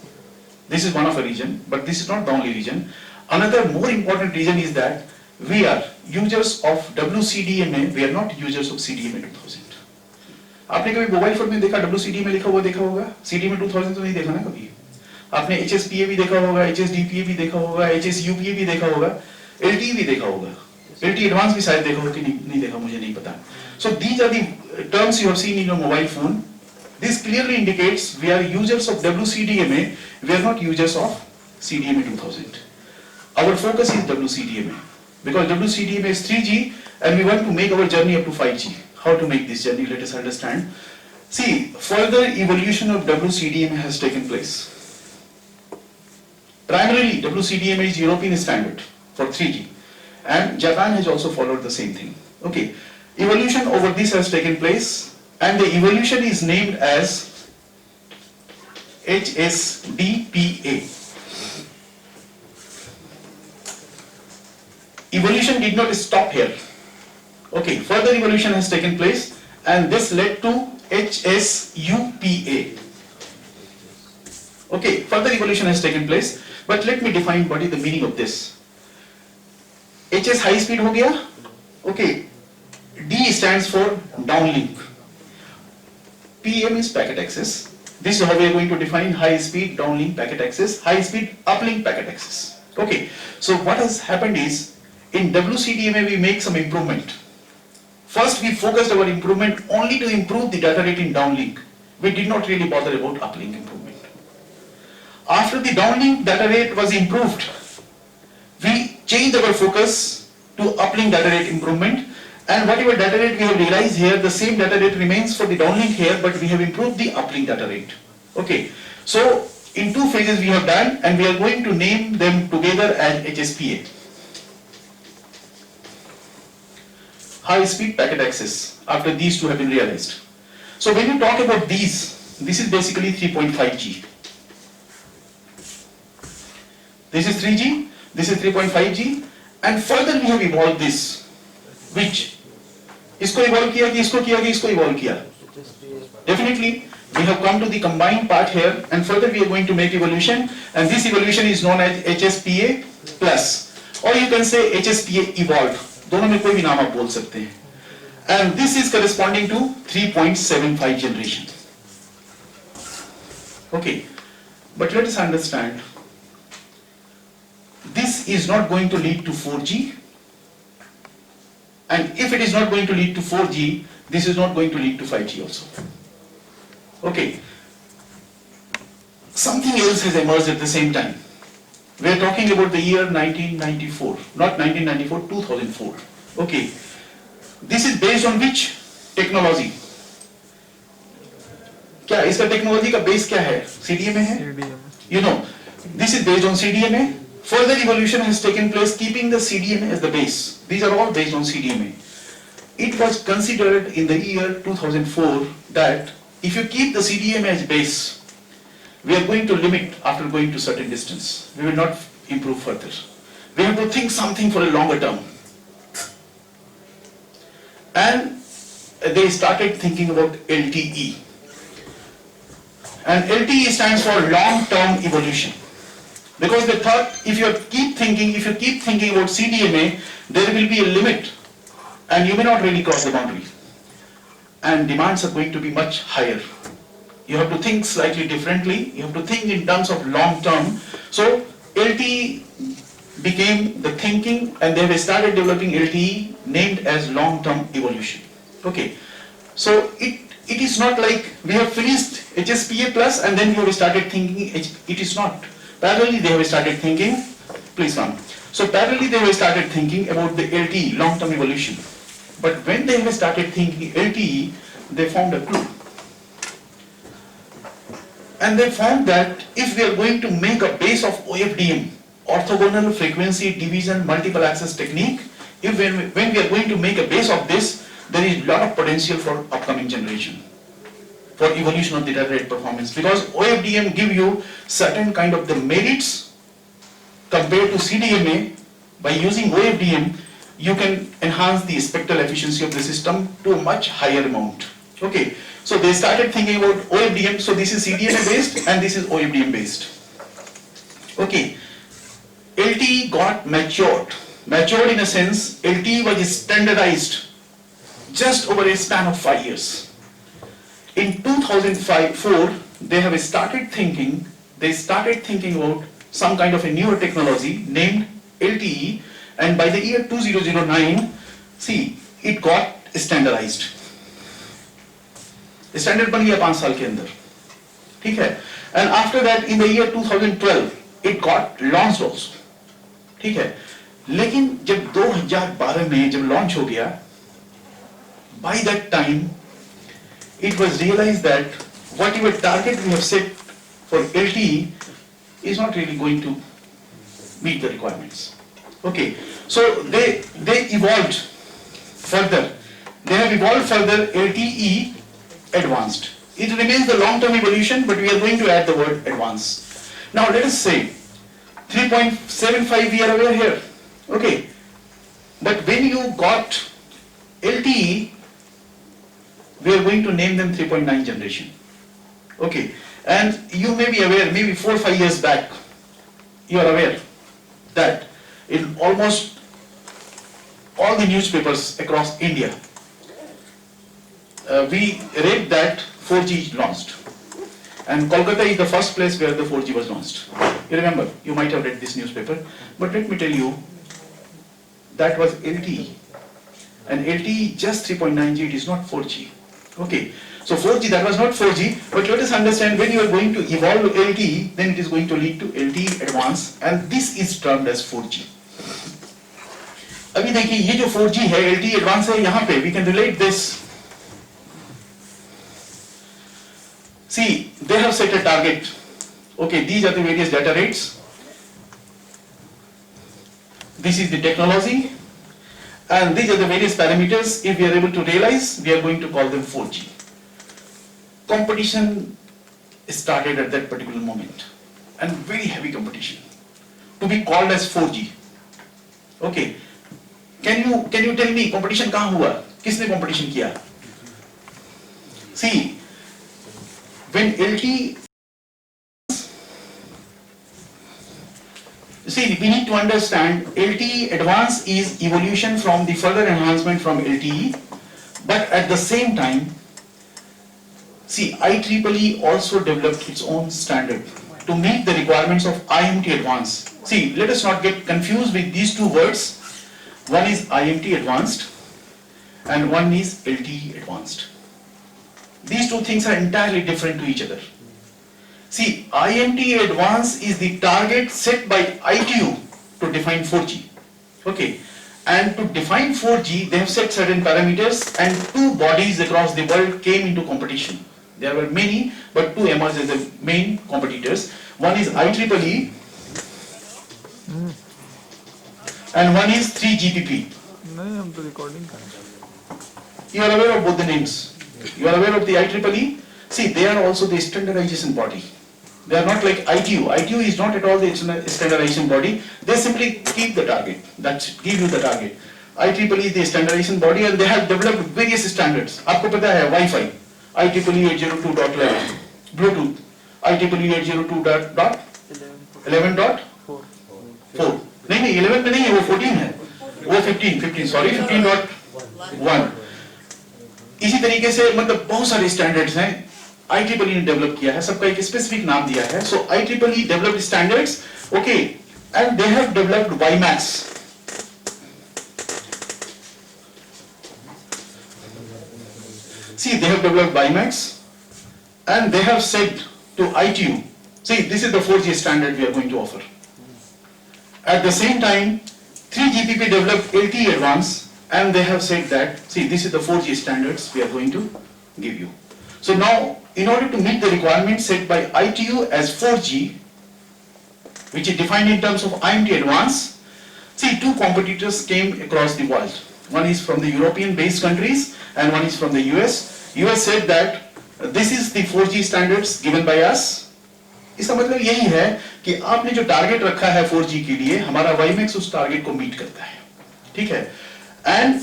this is one of a reason, but this is not the only reason. Another more important reason is that we are users of WCDMA, we are not users of CDMA 2000. आपने कभी mobile phone में देखा WCDMA लिखा हुआ देखा होगा? CDMA 2000 तो नहीं देखा ना कभी? आपने HSPA भी देखा होगा, HSDPA भी देखा होगा, HSUPA भी देखा होगा, LTE भी देखा होगा, LTE एडवांस भी शायद देखा होगा कि नहीं देखा, मुझे नहीं पता. So these are the terms you have seen in your mobile phone. This clearly indicates we are users of WCDMA, we are not users of CDMA 2000. Our focus is WCDMA because WCDMA is 3G and we want to make our journey up to 5G. How to make this journey, let us understand. See, further evolution of WCDMA has taken place. Primarily, WCDMA is European standard for 3G and Japan has also followed the same thing. Okay, evolution over this has taken place and the evolution is named as HSDPA. Evolution did not stop here. Okay, further evolution has taken place and this led to HSUPA. Okay, further evolution has taken place, but let me define what is the meaning of this. HS high speed ho gaya. Okay, D stands for downlink. PM is packet access. This is how we are going to define high speed downlink packet access, high speed uplink packet access. Okay, so what has happened is in WCDMA we make some improvement. First we focused our improvement only to improve the data rate in downlink. We did not really bother about uplink improvement. After the downlink data rate was improved, we changed our focus to uplink data rate improvement, and whatever data rate we have realized here, the same data rate remains for the downlink here, but we have improved the uplink data rate. Okay, so in two phases we have done and we are going to name them together as HSPA. High speed packet access after these two have been realized. So when you talk about these, this is basically 3.5G. This is 3G, this is 3.5G, and further we have evolved this. Which? इसको evolve किया कि इसको किया कि इसको evolve किया? Definitely, we have come to the combined part here, and further we are going to make evolution, and this evolution is known as HSPA plus, or you can say HSPA evolved. दोनों में कोई भी नाम आप बोल सकते हैं. And this is corresponding to 3.75 generation. Okay, but let us understand, this is not going to lead to 4G, and if it is not going to lead to 4G, this is not going to lead to 5G also. Okay, something else has emerged at the same time. We are talking about the year 1994, not 1994, 2004. Okay, this is based on which technology? क्या इसका technology का base क्या है? CDMA है? CDMA. You know, this is based on CDMA. Further evolution has taken place keeping the CDMA as the base. These are all based on CDMA. It was considered in the year 2004 that if you keep the CDMA as base, we are going to limit after going to certain distance. We will not improve further. We have to think something for a longer term. And they started thinking about LTE. And LTE stands for long-term evolution. Because they thought if you keep thinking about CDMA, there will be a limit and you may not really cross the boundary. And demands are going to be much higher. You have to think slightly differently. You have to think in terms of long-term. So LTE became the thinking, and they have started developing LTE named as long-term evolution. Okay. So it is not like we have finished HSPA plus and then we have started thinking, it is not. Parallelly they have started thinking, please come. So parallelly they have started thinking about the LTE, long-term evolution. But when they have started thinking LTE, they found a clue. And they found that if we are going to make a base of OFDM, orthogonal frequency division multiple access technique, when we are going to make a base of this, there is a lot of potential for upcoming generation, for evolution of the data rate performance, because OFDM give you certain kind of the merits compared to CDMA. By using OFDM, you can enhance the spectral efficiency of the system to a much higher amount. Okay, so they started thinking about OFDM, so this is CDMA based and this is OFDM based. Okay, LTE got matured in a sense, LTE was standardized just over a span of 5 years. In 2004, they have started thinking about some kind of a newer technology named LTE, and by the year 2009, see, it got standardized. Standard बन गया 5 साल के अंदर, ठीक है? And after that, in the year 2012, it got launched also, ठीक है? लेकिन जब 2012 में जब लॉन्च हो गया, by that time, it was realized that whatever target we have set for LTE is not really going to meet the requirements. Okay, so they evolved further. They have evolved further LTE advanced. It remains the long-term evolution, but we are going to add the word advanced. Now let us say 3.75 we are aware here. Okay, but when you got LTE, we are going to name them 3.9 generation. Okay, and you may be aware, maybe 4 or 5 years back, you are aware that in almost all the newspapers across India, we read that 4G launched. And Kolkata is the first place where the 4G was launched. You remember, you might have read this newspaper, but let me tell you, that was LTE. And LTE just 3.9G, it is not 4G. Okay, so 4G, that was not 4G, but let us understand when you are going to evolve LTE, then it is going to lead to LTE advanced, and this is termed as 4G. अभी देखिए ये जो 4G है, LTE advanced है, यहाँ पे we can relate this. See, they have set a target. Okay, these are the various data rates. This is the technology. And these are the various parameters. If we are able to realize, we are going to call them 4G. Competition started at that particular moment, and very heavy competition to be called as 4G. Okay, can you tell me competition कहाँ हुआ? किसने competition किया? See, when LTE, see, we need to understand LTE advanced is evolution from the further enhancement from LTE, but at the same time, See, IEEE also developed its own standard to meet the requirements of IMT Advanced. See, let us not get confused with these two words. One is IMT Advanced and one is LTE Advanced. These two things are entirely different to each other. See, IMT Advanced is the target set by ITU to define 4G. Okay. And to define 4G, they have set certain parameters, and two bodies across the world came into competition. There were many, but two emerged as the main competitors. One is IEEE and one is 3GPP. नहीं हम तो recording कर रहे हैं. You are aware of both the names. You are aware of the IEEE? See, they are also the standardization body. They are not like ITU. ITU is not at all the standardization body. They simply keep the target. That's it, give you the target. IEEE is the standardization body and they have developed various standards. आपको पता है Wi-Fi, IEEE 802.11, Bluetooth, IEEE 802.11.4. नहीं 11 में नहीं है, वो 14 है, वो 15 sorry 15.1. इसी तरीके से मतलब बहुत सारे स्टैंडर्ड्स हैं IEEE ने डेवलप किया है, सबका एक स्पेसिफिक नाम दिया है. So IEEE developed standards, okay, and they have developed WiMAX. See, they have developed WiMAX and they have said to ITU, see, this is the 4G standard we are going to offer. At the same time, 3GPP developed LTE Advanced and they have said that, see, this is the 4G standards we are going to give you. So now, in order to meet the requirements set by ITU as 4G, which is defined in terms of IMT Advanced, see, two competitors came across the world. One is from the European-based countries and one is from the US. US said that this is the 4G standards given by us. इसका मतलब यही है कि आपने जो target रखा है 4G के लिए, हमारा WiMAX उस टारगेट को मीट करता है, ठीक है? And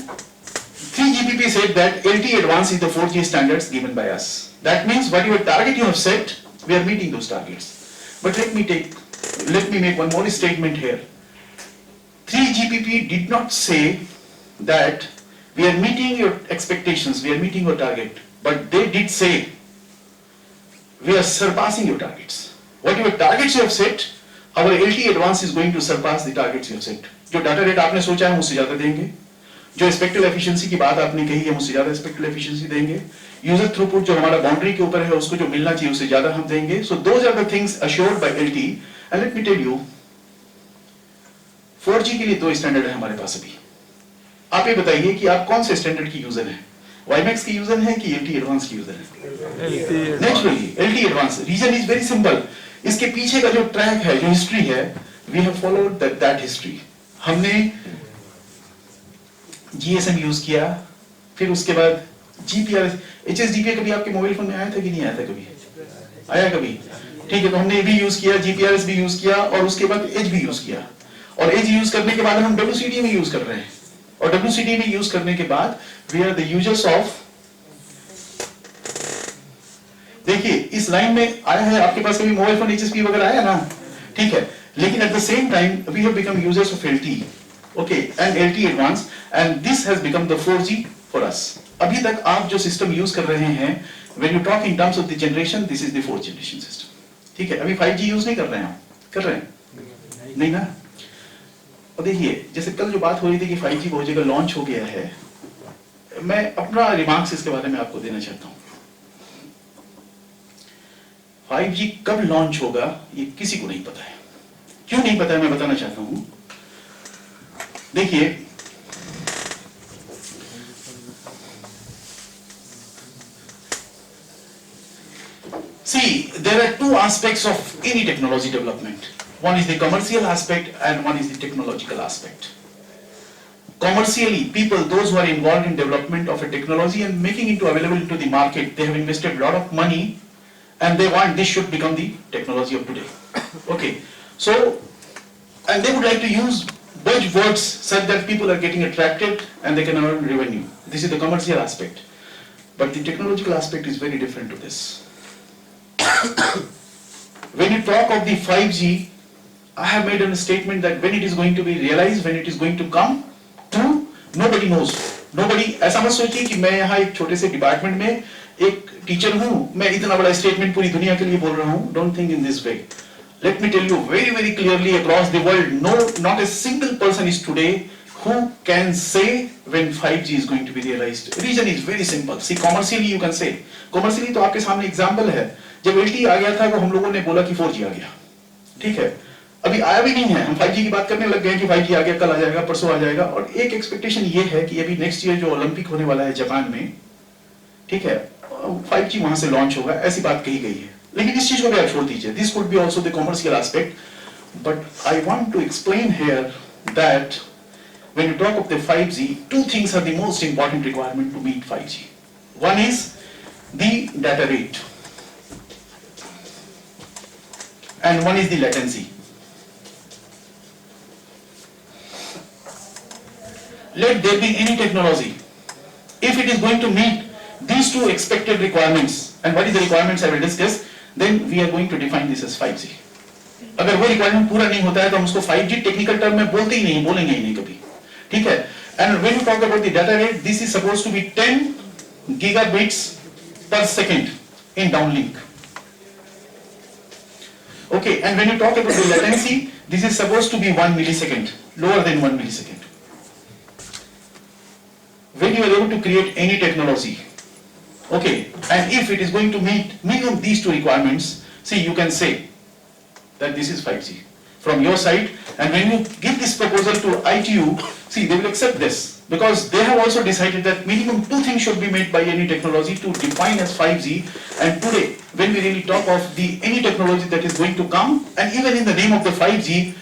3GPP said that LTE Advanced is the 4G standards given by us. That means whatever target you have set, we are meeting those targets. But let me make one more statement here. 3GPP did not say that we are meeting your expectations, we are meeting your target, but they did say we are surpassing your targets. Whatever targets you have set, our LTE Advanced is going to surpass the targets you have set. जो data rate आपने सोचा है उससे ज्यादा देंगे, जो spectral efficiency की बात आपने कही है उससे ज्यादा स्पेक्ट्रल एफिशिएंसी देंगे, यूजर थ्रूपुट जो हमारा बाउंड्री के ऊपर है उसको जो मिलना चाहिए उससे ज्यादा हम देंगे. So those are the things assured by LTE. And let me tell you, 4G के लिए दो स्टैंडर्ड है हमारे पास अभी. आप ये बताइए कि आप कौन से स्टैंडर्ड की यूजर हैं? WiMAX की यूजर हैं कि LTE Advanced की यूजर हैं? Naturally, LTE Advanced. Reason is very simple. इसके पीछे का जो ट्रैक है, जो हिस्ट्री है, we have followed that history. हमने GSM यूज किया, फिर उसके बाद GPRS, HSDPA कभी आपके मोबाइल फोन में आया था कि नहीं आया था कभी? आया कभी? ठीक है, तो हमने भी यूज किया, GPRS भी यूज किया और उसके बाद एज भी यूज किया. और एज यूज करने के बाद हम WCDMA में यूज कर रहे हैं. और WCDMA में यूज करने के बाद we are the users of, देखिए इस लाइन में आया है, आपके पास कभी मोबाइल फोन HSP वगैरह आया ना, ठीक है, लेकिन at the same time we have become users of LTE, okay, and LTE Advanced, and this has become the 4G for us. अभी तक आप जो सिस्टम यूज कर रहे हैं, when you talk in terms of the generation, this is the 4th generation system. ठीक है, अभी 5G यूज नहीं कर रहे हैं हम, कर रहे हैं? नहीं ना. और देखिए, जैसे कल जो बात हो रही थी कि 5G बहुत जगह लॉन्च हो गया है, मैं अपना रिमार्क्स इसके बारे में आपको देना चाहता हूँ. 5G कब लॉन्च होगा ये किसी को नहीं पता है. क्यों नहीं पता है मैं बताना चाहता हूं. देखिए, see, there are two aspects of any technology development. One is the commercial aspect and one is the technological aspect. Commercially, people, those who are involved in development of a technology and making it available into the market, they have invested a lot of money and they want this should become the technology of today. Okay, so, and they would like to use buzzwords such that people are getting attracted and they can earn revenue. This is the commercial aspect. But the technological aspect is very different to this. When you talk of the 5G, I have made a statement that when it is going to be realized, when it is going to come true, nobody knows. Nobody, ऐसा मत सोचिए कि मैं यहाँ एक छोटे से department में एक टीचर हूं, मैं इतना बड़ा स्टेटमेंट पूरी दुनिया के लिए बोल रहा हूं, don't think in this way. Let me tell you very clearly across the world, no, not a single person is today who can say when 5G is going to be realized. Reason is very simple. See, commercially you can say. Commercially तो आपके सामने example है. जब LTE आ गया था तो हम लोगों ने बोला कि 4G आ गया. ठीक है. अभी आया भी नहीं है. हम 5G की बात करने लग गए कि 5G आ गया, कल आ जाएगा, परसों आ जाएगा. और एक एक्सपेक्टेशन ये है कि अभी नेक्स्ट ईयर जो ओलंपिक होने वाला है जापान में, ठीक है, 5G वहां से लॉन्च होगा, ऐसी बात कही गई है. लेकिन इस चीज को भी आप छोड़ दीजिए. This could be also the commercial aspect, but I want to explain here that when you talk of the 5G, two things are the most important requirement to meet 5G. One is the data rate, and one is the latency. Let there be any technology, if it is going to meet these two expected requirements, and what is the requirements I will discuss, then we are going to define this as 5G. अगर वो requirement पूरा नहीं होता है तो हम उसको 5G technical term में बोलते ही नहीं, बोलेंगे ही नहीं कभी. ठीक है. And when you talk about the data rate, this is supposed to be 10 gigabits per second in downlink. Okay, and when you talk about the latency, this is supposed to be 1 millisecond, lower than 1 millisecond. When you are able to create any technology, okay, and if it is going to meet minimum these two requirements, see, you can say that this is 5G from your side. And when you give this proposal to ITU, see, they will accept this, because they have also decided that minimum two things should be made by any technology to define as 5G. And today, when we really talk of the any technology that is going to come, and even in the name of the 5G,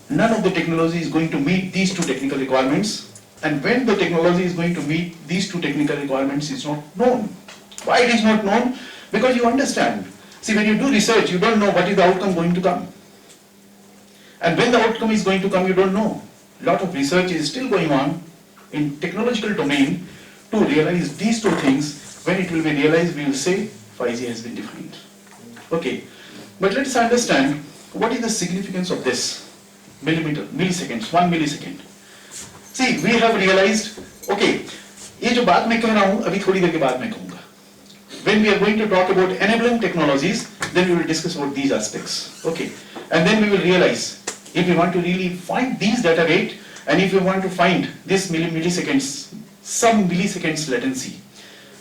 none of the technology is going to meet these two technical requirements. And when the technology is going to meet these two technical requirements is not known. Why it is not known? Because you understand. See, when you do research, you don't know what is the outcome going to come. And when the outcome is going to come, you don't know. A lot of research is still going on in technological domain to realize these two things. When it will be realized, we will say 5G has been defined. Okay, but let's understand what is the significance of this milliseconds, 1 millisecond. See, we have realized, okay, ये जो बात मैं कह रहा हूँ अभी थोड़ी देर के बाद मैं कहूँगा. When we are going to talk about enabling technologies, then we will discuss about these aspects. Okay, and then we will realize if we want to really find these data rate, and if we want to find this milliseconds, some milliseconds latency,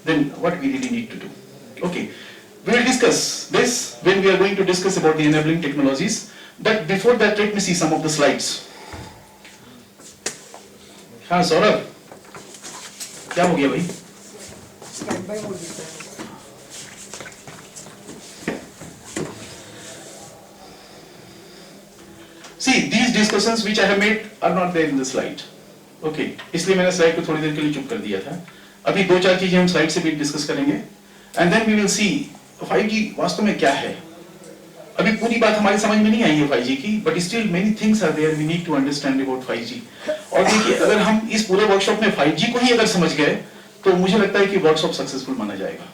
then what we really need to do. Okay, we will discuss this when we are going to discuss about the enabling technologies. But before that, let me see some of the slides. हाँ सौरभ, क्या हो गया भाई? Stand by mode दिखता है. See, these discussions which I have made are not there in the slide. Okay, इसलिए मैंने slide को थोड़ी देर के लिए चुप कर दिया था. अभी दो चार चीजें हम स्लाइड से भी डिस्कस करेंगे, and then we will see 5G वास्तव में क्या है. अभी पूरी बात हमारी समझ में नहीं आई है 5G की, but still many things are there we need to understand about 5G. और देखिए, अगर हम इस पूरे वर्कशॉप में 5G को ही अगर समझ गए, तो मुझे लगता है कि वर्कशॉप सक्सेसफुल माना जाएगा.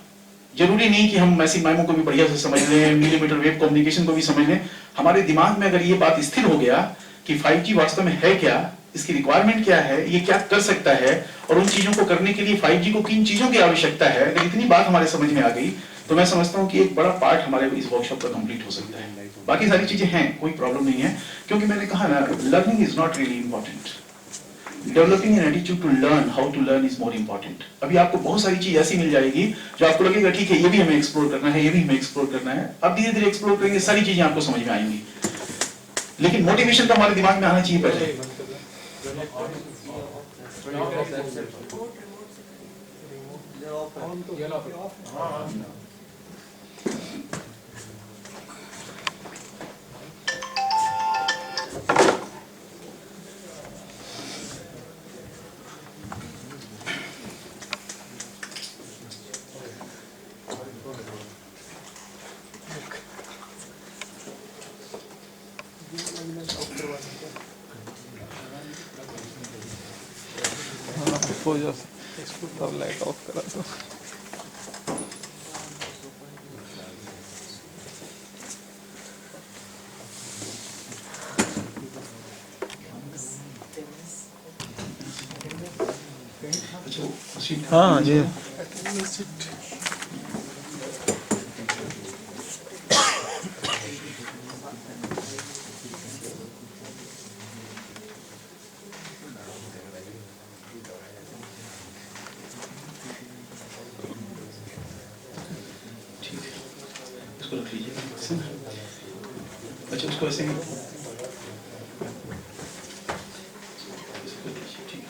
जरूरी नहीं कि हम मैसी माइमो को भी बढ़िया से समझ लें, मिलीमीटर वेव कम्युनिकेशन को भी समझ लें. हमारे दिमाग में अगर ये बात स्थिर हो गया कि 5G वास्तव में है क्या, इसकी रिक्वायरमेंट क्या है, ये क्या कर सकता है, और उन चीजों को करने के लिए 5G को किन चीजों की आवश्यकता है, अगर इतनी बात हमारे समझ में आ गई, तो मैं समझता हूँ कि एक बड़ा पार्ट हमारे इस वर्कशॉप का कंप्लीट हो सकता है. बाकी सारी चीजें हैं, कोई प्रॉब्लम नहीं है, क्योंकि मैंने कहा ना, learning is not really important. Developing an attitude to learn how to learn is more important. अभी आपको बहुत सारी चीज ऐसी मिल जाएगी जो आपको लगेगा ठीक है, ये भी हमें एक्सप्लोर करना है, ये भी हमें एक्सप्लोर करना है. अब धीरे धीरे एक्सप्लोर करेंगे, सारी चीजें आपको समझ में आएंगी. लेकिन मोटिवेशन तो हमारे दिमाग में आना चाहिए पहले. हो जा तब लाइट ऑफ करा तो हाँ जी. ठीक है, इसको रख लीजिए। अच्छा, उसको ऐसे ही इसको लीजिए, ठीक है।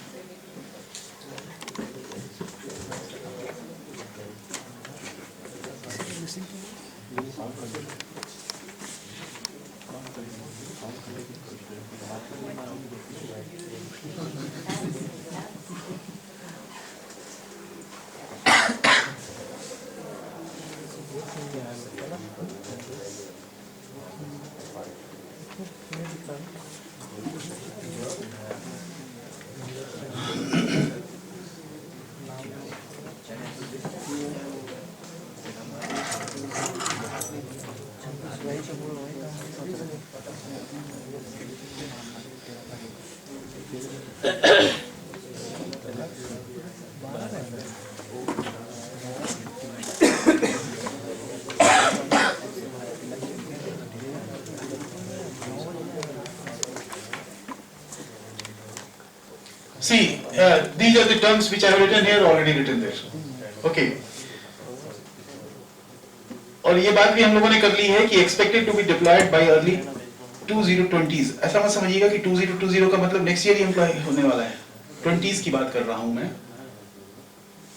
See, these are the terms which I have written here, already written there. Okay. और ये बात भी हम लोगों ने कर ली है कि expected to be deployed by early 2020s. ऐसा मत समझिएगा कि 2020 का मतलब next year ही एम्प्लॉय होने वाला है. 20s की बात कर रहा हूं मैं.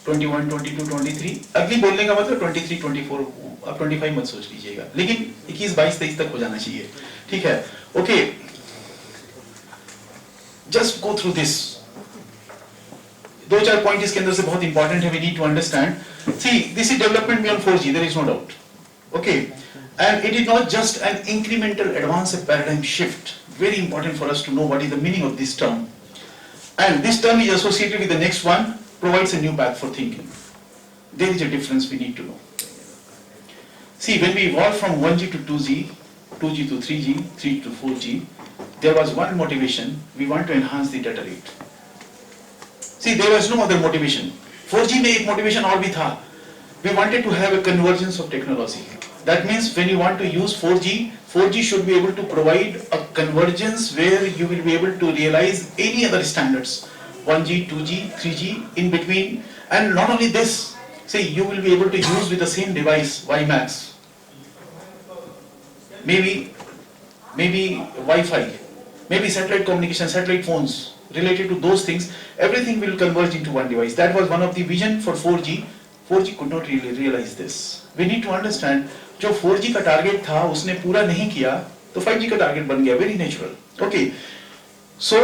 21, 22, 23. अगली बोलने का मतलब 23, 24, अब 25 मत सोच लीजिएगा. लेकिन 21, 22, 23 तक हो जाना चाहिए. ठीक है. Okay. Just go through this. दो चार पॉइंट इसके अंदर से बहुत इंपॉर्टेंट है, we need to understand. See, this is development beyond 4G, there is no doubt. Okay, and it is not just an incremental advance paradigm shift. Very important for us to know what is the meaning of this term. And this term is associated with the next one, provides a new path for thinking. There is a difference we need to know. See, when we evolve from 1G to 2G, 2G to 3G, 3G to 4G, there was one motivation: we want to enhance the data rate. See, there was no other motivation. 4G में एक motivation और भी था. We wanted to have a convergence of technology. That means when you want to use 4G, 4G should be able to provide a convergence where you will be able to realize any other standards. 1G, 2G, 3G, in between. And not only this, see, you will be able to use with the same device, WiMAX. Maybe Wi-Fi, maybe satellite communication, satellite phones. Related to those things, everything will converge into one device. That was one of the vision for 4G. 4G could not really realize this. We need to understand, जो 4G का target था उसने पूरा नहीं किया, तो 5G का target बन गया. Very natural. Okay. So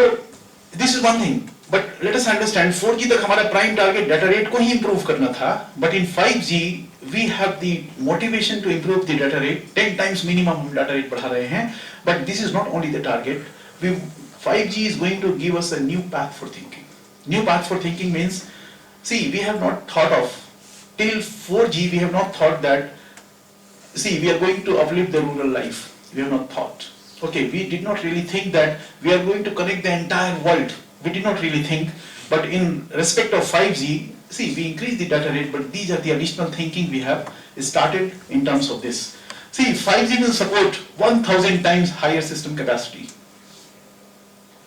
this is one thing. But let us understand, 4G तक हमारा प्राइम टारगेट डाटा रेट को ही इंप्रूव करना था. But in 5G we have the motivation to improve the data rate. 10 times minimum हम data rate बढ़ा रहे हैं. But this is not only the target. 5G is going to give us a new path for thinking. New path for thinking means, see, we have not thought of, till 4G we have not thought that, see, we are going to uplift the rural life. We have not thought. Okay, we did not really think that we are going to connect the entire world. We did not really think, but in respect of 5G, see, we increase the data rate, but these are the additional thinking we have started in terms of this. See, 5G will support 1000 times higher system capacity.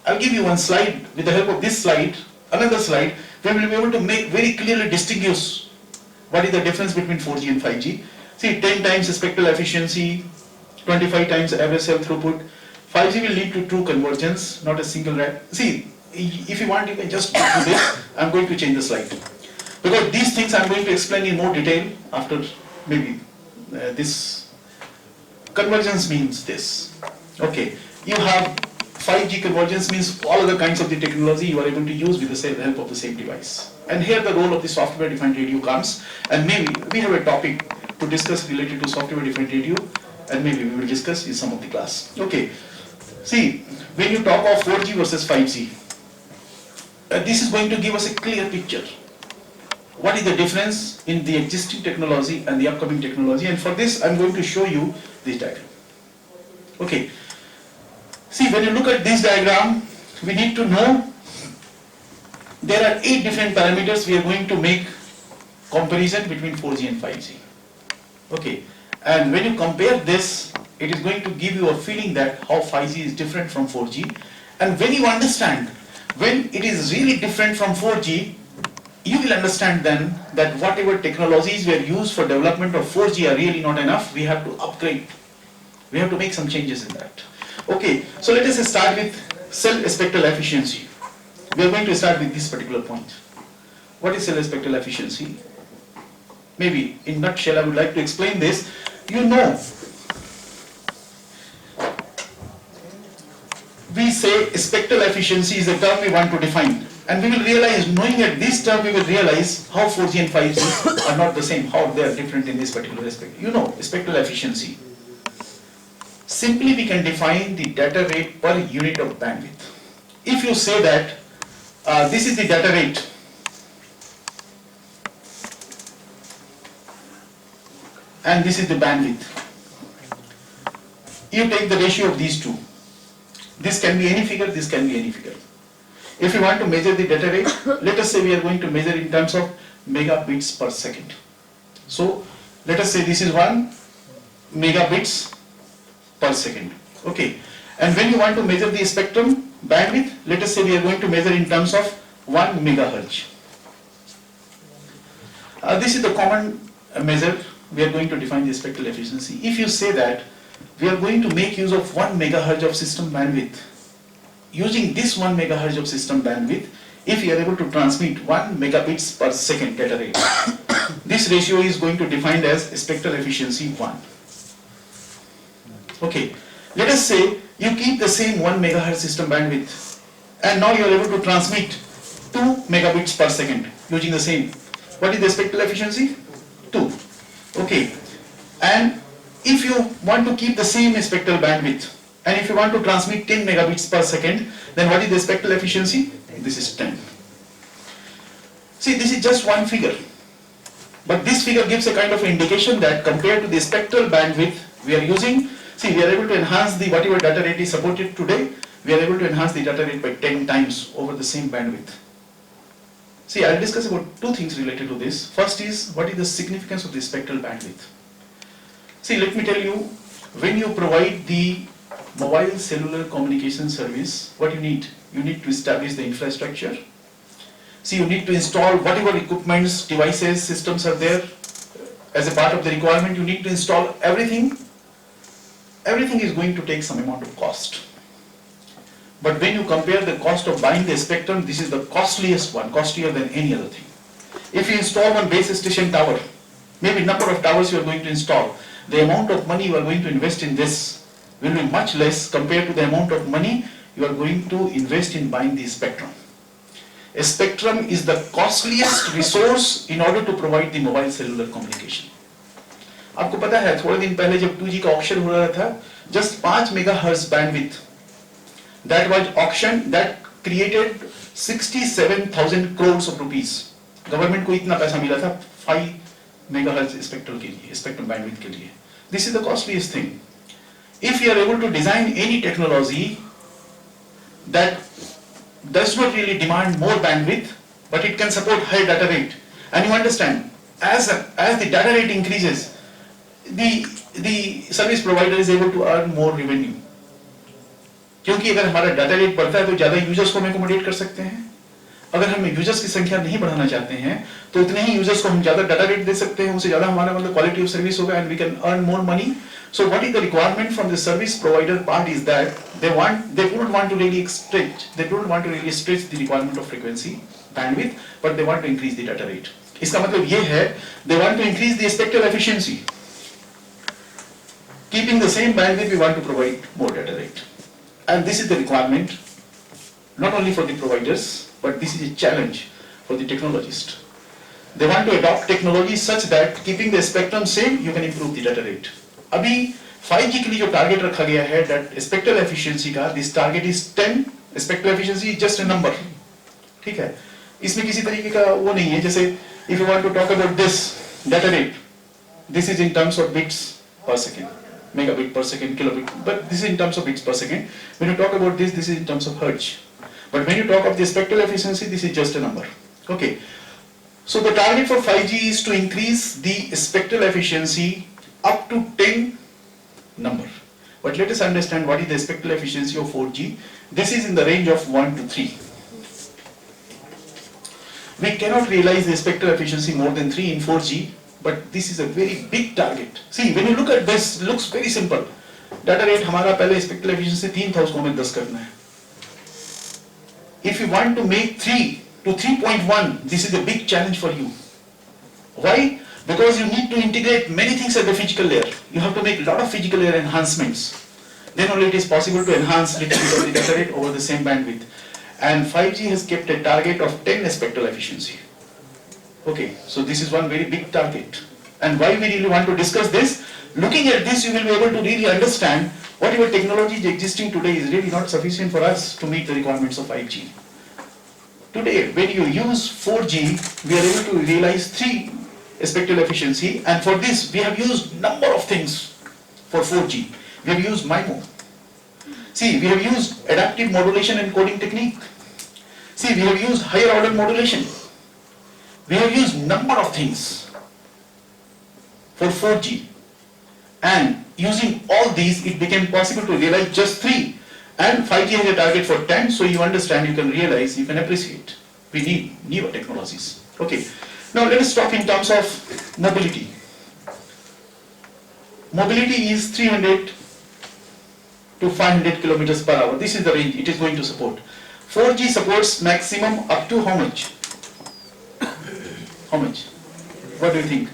I'll give you one slide. With the help of this slide, another slide, we will be able to make very clearly distinguish what is the difference between 4G and 5G. See, 10 times spectral efficiency, 25 times average cell throughput. 5G will lead to true convergence, not a single rack. See, if you want, you can just do this. I'm going to change the slide. Because these things I'm going to explain in more detail after maybe this. Convergence means this. Okay, you have 5G convergence means all other kinds of the technology you are able to use with the help of the same device. And here the role of the software defined radio comes, and maybe we have a topic to discuss related to software defined radio, and maybe we will discuss in some of the class. Okay, see, when you talk of 4G versus 5G, this is going to give us a clear picture. What is the difference in the existing technology and the upcoming technology? And for this I'm going to show you this diagram. Okay. See, when you look at this diagram, we need to know there are 8 different parameters we are going to make comparison between 4G and 5G. Okay, and when you compare this, it is going to give you a feeling that how 5G is different from 4G. And when you understand, when it is really different from 4G, you will understand then that whatever technologies were used for development of 4G are really not enough. We have to upgrade. We have to make some changes in that. Okay, so let us start with cell spectral efficiency. We are going to start with this particular point. What is cell spectral efficiency? Maybe in nutshell I would like to explain this. You know, we say spectral efficiency is a term we want to define, and we will realize, knowing at this term, we will realize how 4G and 5G are not the same, how they are different in this particular aspect. You know, spectral efficiency. Simply we can define the data rate per unit of bandwidth. If you say that this is the data rate, and this is the bandwidth, you take the ratio of these two. This can be any figure, this can be any figure. If you want to measure the data rate, let us say we are going to measure in terms of megabits per second. So let us say this is 1 megabits per second. Okay. And when you want to measure the spectrum bandwidth, let us say we are going to measure in terms of 1 megahertz. This is the common measure. We are going to define the spectral efficiency. If you say that we are going to make use of 1 megahertz of system bandwidth, using this 1 megahertz of system bandwidth, if you are able to transmit 1 megabits per second data rate, this ratio is going to be defined as spectral efficiency 1. Okay, let us say you keep the same 1 megahertz system bandwidth, and now you are able to transmit 2 megabits per second using the same. What is the spectral efficiency? 2. Okay, and if you want to keep the same spectral bandwidth, and if you want to transmit 10 megabits per second, then what is the spectral efficiency? This is 10. See, this is just one figure, but this figure gives a kind of indication that compared to the spectral bandwidth we are using, see, we are able to enhance the whatever data rate is supported today, we are able to enhance the data rate by 10 times over the same bandwidth. See, I'll discuss about two things related to this. First is, what is the significance of the spectral bandwidth? See, let me tell you, when you provide the mobile cellular communication service, what you need? You need to establish the infrastructure. See, you need to install whatever equipments, devices, systems are there. As a part of the requirement, you need to install everything. Everything is going to take some amount of cost. But when you compare the cost of buying the spectrum, this is the costliest one, costlier than any other thing. If you install one base station tower, maybe number of towers you are going to install, the amount of money you are going to invest in this will be much less compared to the amount of money you are going to invest in buying the spectrum. A spectrum is the costliest resource in order to provide the mobile cellular communication. आपको पता है, थोड़े दिन पहले जब 2G का auction हो रहा था, just 5 megahertz bandwidth, that was auction that created 67,000 crores of rupees. Government को इतना पैसा मिला था 5 megahertz स्पेक्ट्रम के लिए, स्पेक्ट्रम बैंडविड्थ के लिए. This is the costliest thing. If you are able to design any technology that does not really demand more bandwidth, but it can support high data rate, and you understand, as the data rate increases, the service provider is able to earn more revenue. क्योंकि अगर हमारा data rate बढ़ता है तो ज्यादा users को हम accommodate कर सकते हैं. अगर हम यूजर्स की संख्या नहीं बढ़ाना चाहते हैं तो उतने ही यूजर्स को हम ज्यादा डाटा रेट दे सकते हैं, उनसे ज्यादा हमारा मतलब क्वालिटी ऑफ सर्विस होगा, and we can earn more money. So what is the requirement from the service provider part is that they don't want to really stretch the requirement of frequency, bandwidth, but they want to increase the data rate. इसका मतलब ये है, they want to increase the spectral efficiency. Keeping the same bandwidth, we want to provide more data rate. And this is the requirement, not only for the providers, but this is a challenge for the technologists. They want to adopt technology such that keeping the spectrum same, you can improve the data rate. अभी 5G के लिए जो target रखा गया है, that spectral efficiency का, this target is 10. Spectral efficiency is just a number. ठीक है, इसमें किसी तरीके का वो नहीं है. जैसे if you want to talk about this data rate, this is in terms of bits per second, megabit per second, kilobit, but this is in terms of bits per second. When you talk about this is in terms of hertz. But when you talk of the spectral efficiency, this is just a number. Okay. So the target for 5G is to increase the spectral efficiency up to 10 number. But let us understand what is the spectral efficiency of 4G. This is in the range of 1 to 3. We cannot realize the spectral efficiency more than 3 in 4G, but this is a very big target. See, when you look at this, looks very simple. Data rate हमारा पहले spectral efficiency 3 था, उसको हमें 10 करना है. If you want to make 3 to 3.1, this is a big challenge for you. Why? Because you need to integrate many things at the physical layer. You have to make a lot of physical layer enhancements. Then only it is possible to enhance little bit of the data rate over the same bandwidth. And 5G has kept a target of 10 spectral efficiency. Okay, so this is one very big target. And why we really want to discuss this? Looking at this, you will be able to really understand whatever technology is existing today is really not sufficient for us to meet the requirements of 5G. Today, when you use 4G, we are able to realize 3 spectral efficiency, and for this, we have used number of things for 4G. We have used MIMO. See, we have used adaptive modulation and coding technique. See, we have used higher order modulation. We have used number of things for 4G. And using all these, it became possible to realize just 3. And 5G has a target for 10, so you understand, you can realize, you can appreciate. We need newer technologies. Okay. Now let us talk in terms of mobility. Mobility is 300 to 500 kilometers per hour. This is the range it is going to support. 4G supports maximum up to how much? How much? What do you think?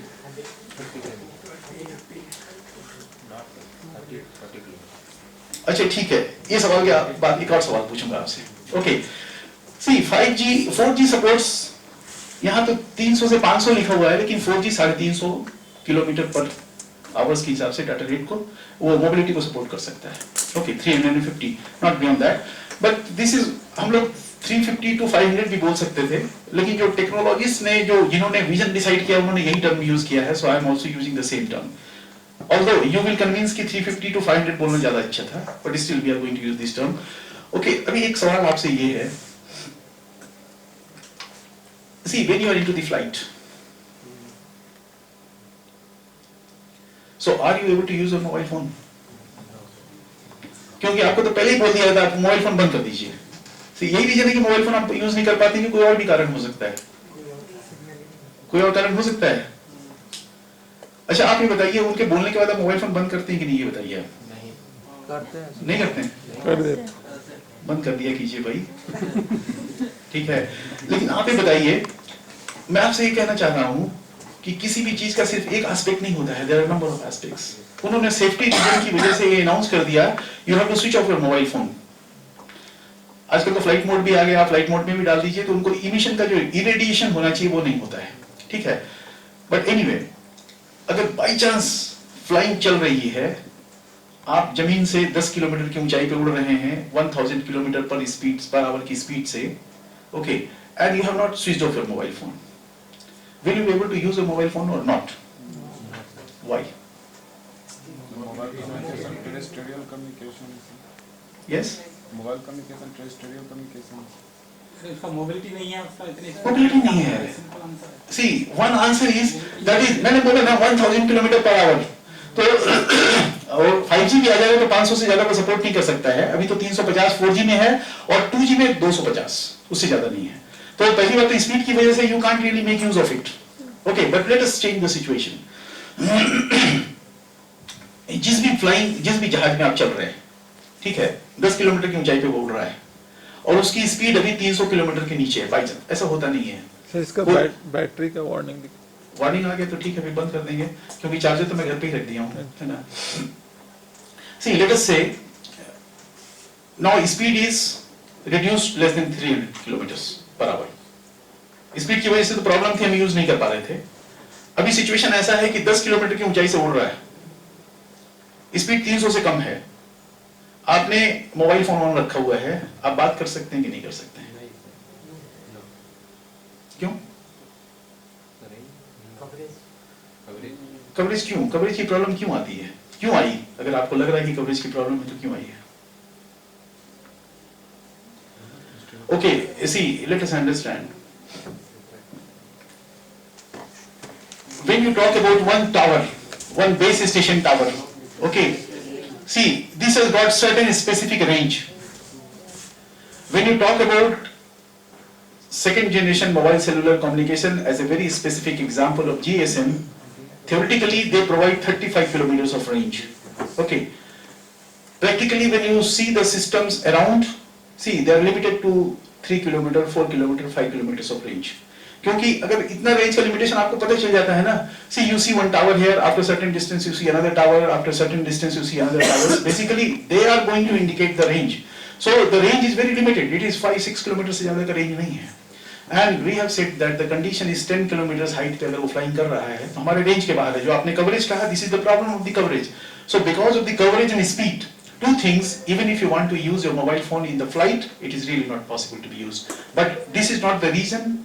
अच्छा ठीक है, ये सवाल के बाद एक और सवाल पूछूंगा आपसे. ओके, सी 5G 4G सपोर्ट्स, यहाँ तो 300 से 500 लिखा हुआ है, लेकिन 4G 350 किलोमीटर पर आवर्स के हिसाब से डाटा रेट को वो मोबिलिटी को सपोर्ट कर सकता है. Okay, 350, not beyond that, but this is, हम लोग 350 to 500 भी बोल सकते थे, लेकिन जो टेक्नोलॉजिस्ट ने जिन्होंने विजन डिसाइड किया उन्होंने यही टर्म यूज किया है, so I am also using the same term. Although you will convince कि 350 to 500 बोलना ज्यादा अच्छा था, but still we are going to use this term. Okay, अभी एक सवाल आपसे ये है. See, when you are into the flight, so are you able to use your mobile phone? क्योंकि आपको तो पहले ही बोल दिया था आप मोबाइल फोन बंद कर दीजिए. So यही रीजन है कि मोबाइल फोन आप यूज नहीं कर पाते, कि कोई और भी कारण हो सकता है. कोई और कारण हो सकता है. अच्छा, आप ये बताइए, उनके बोलने के बाद आप मोबाइल फोन बंद करते हैं कि नहीं, ये बताइए आप. नहीं करते हैं. नहीं करते हैं? कर दे. बंद कर दिया कीजिए भाई. ठीक है, लेकिन आप ये बताइए, मैं आपसे ये कहना चाह रहा हूँ कि किसी भी चीज का सिर्फ एक एस्पेक्ट नहीं होता है, there are number of aspects. उन्होंने सेफ्टी रीजन की वजह से ये अनाउंस कर दिया, you have to switch off your mobile phone. आजकल तो फ्लाइट मोड भी आ गया, आप फ्लाइट मोड में भी डाल दीजिए, तो उनको इमिशन का जो इरेडिएशन होना चाहिए वो नहीं होता है. ठीक है, बट एनीवे, अगर बाई चांस फ्लाइंग चल रही है, आप जमीन से 10 किलोमीटर की ऊंचाई पे उड़ रहे हैं 1000 किलोमीटर पर आवर की स्पीड से, okay, and you have not switched off your mobile phone, will you be able to use your mobile phone or not? Why? Mobile communication, terrestrial communication. Yes? Mobile communication, terrestrial communication. इसका mobility नहीं है, उसका इतनी mobility नहीं है. Simple answer है. See, one answer is that is, मैंने बोला ना 1000 किलोमीटर पर आवर, तो और 5G भी आ जाएगा तो 500 से ज्यादा को सपोर्ट नहीं कर सकता है. अभी तो 350 4G में है और 2G में 250, उससे ज्यादा नहीं है. तो पहली बात तो स्पीड की वजह से you can't really make use of it. Okay, but let us change the situation. जिस भी जहाज में आप चल रहे हैं, ठीक है, 10 किलोमीटर की ऊंचाई पे वो उड़ रहा है और उसकी स्पीड अभी 300 किलोमीटर के नीचे है, बाई चांस ऐसा होता नहीं है. सर इसका बैटरी का वार्निंग आ गया तो ठीक है, फिर बंद कर देंगे, क्योंकि चार्जर तो मैं घर पे ही रख दिया हूँ, है ना. See, let us say now speed is reduced less than 300 kilometers per hour. Speed की वजह से तो प्रॉब्लम थी, हम यूज नहीं कर पा रहे थे. अभी सिचुएशन ऐसा है कि 10 किलोमीटर की ऊंचाई से उड़ रहा है, स्पीड 300 से कम है, आपने मोबाइल फोन ऑन रखा हुआ है, आप बात कर सकते हैं कि नहीं कर सकते हैं? क्यों? कवरेज क्यों? कवरेज की प्रॉब्लम क्यों आती है? क्यों आई? अगर आपको लग रहा है कि कवरेज की प्रॉब्लम है तो क्यों आई है? Okay, see, let us understand. When you talk about one tower, one base station tower, okay, see, this has got certain specific range. When you talk about second generation mobile cellular communication as a very specific example of GSM, theoretically they provide 35 kilometers of range. Okay. Practically when you see the systems around, see they are limited to 3 kilometer, 4 kilometer, 5 kilometers of range. क्योंकि अगर इतना range का limitation आपको पता चल जाता है ना, see you see one tower here, after certain distance you see another tower, after certain distance you see another tower. Basically they are going to indicate the range. So the range is very limited. It is 5-6 kilometers से ज़्यादा का range नहीं है. And we have said that the condition is 10 kilometers height पे अगर वो flying कर रहा है तो हमारे range के बाहर है. जो आपने coverage कहा, this is the problem of the coverage. So because of the coverage and speed, two things, even if you want to use your mobile phone in the flight, it is really not possible to be used. But this is not the reason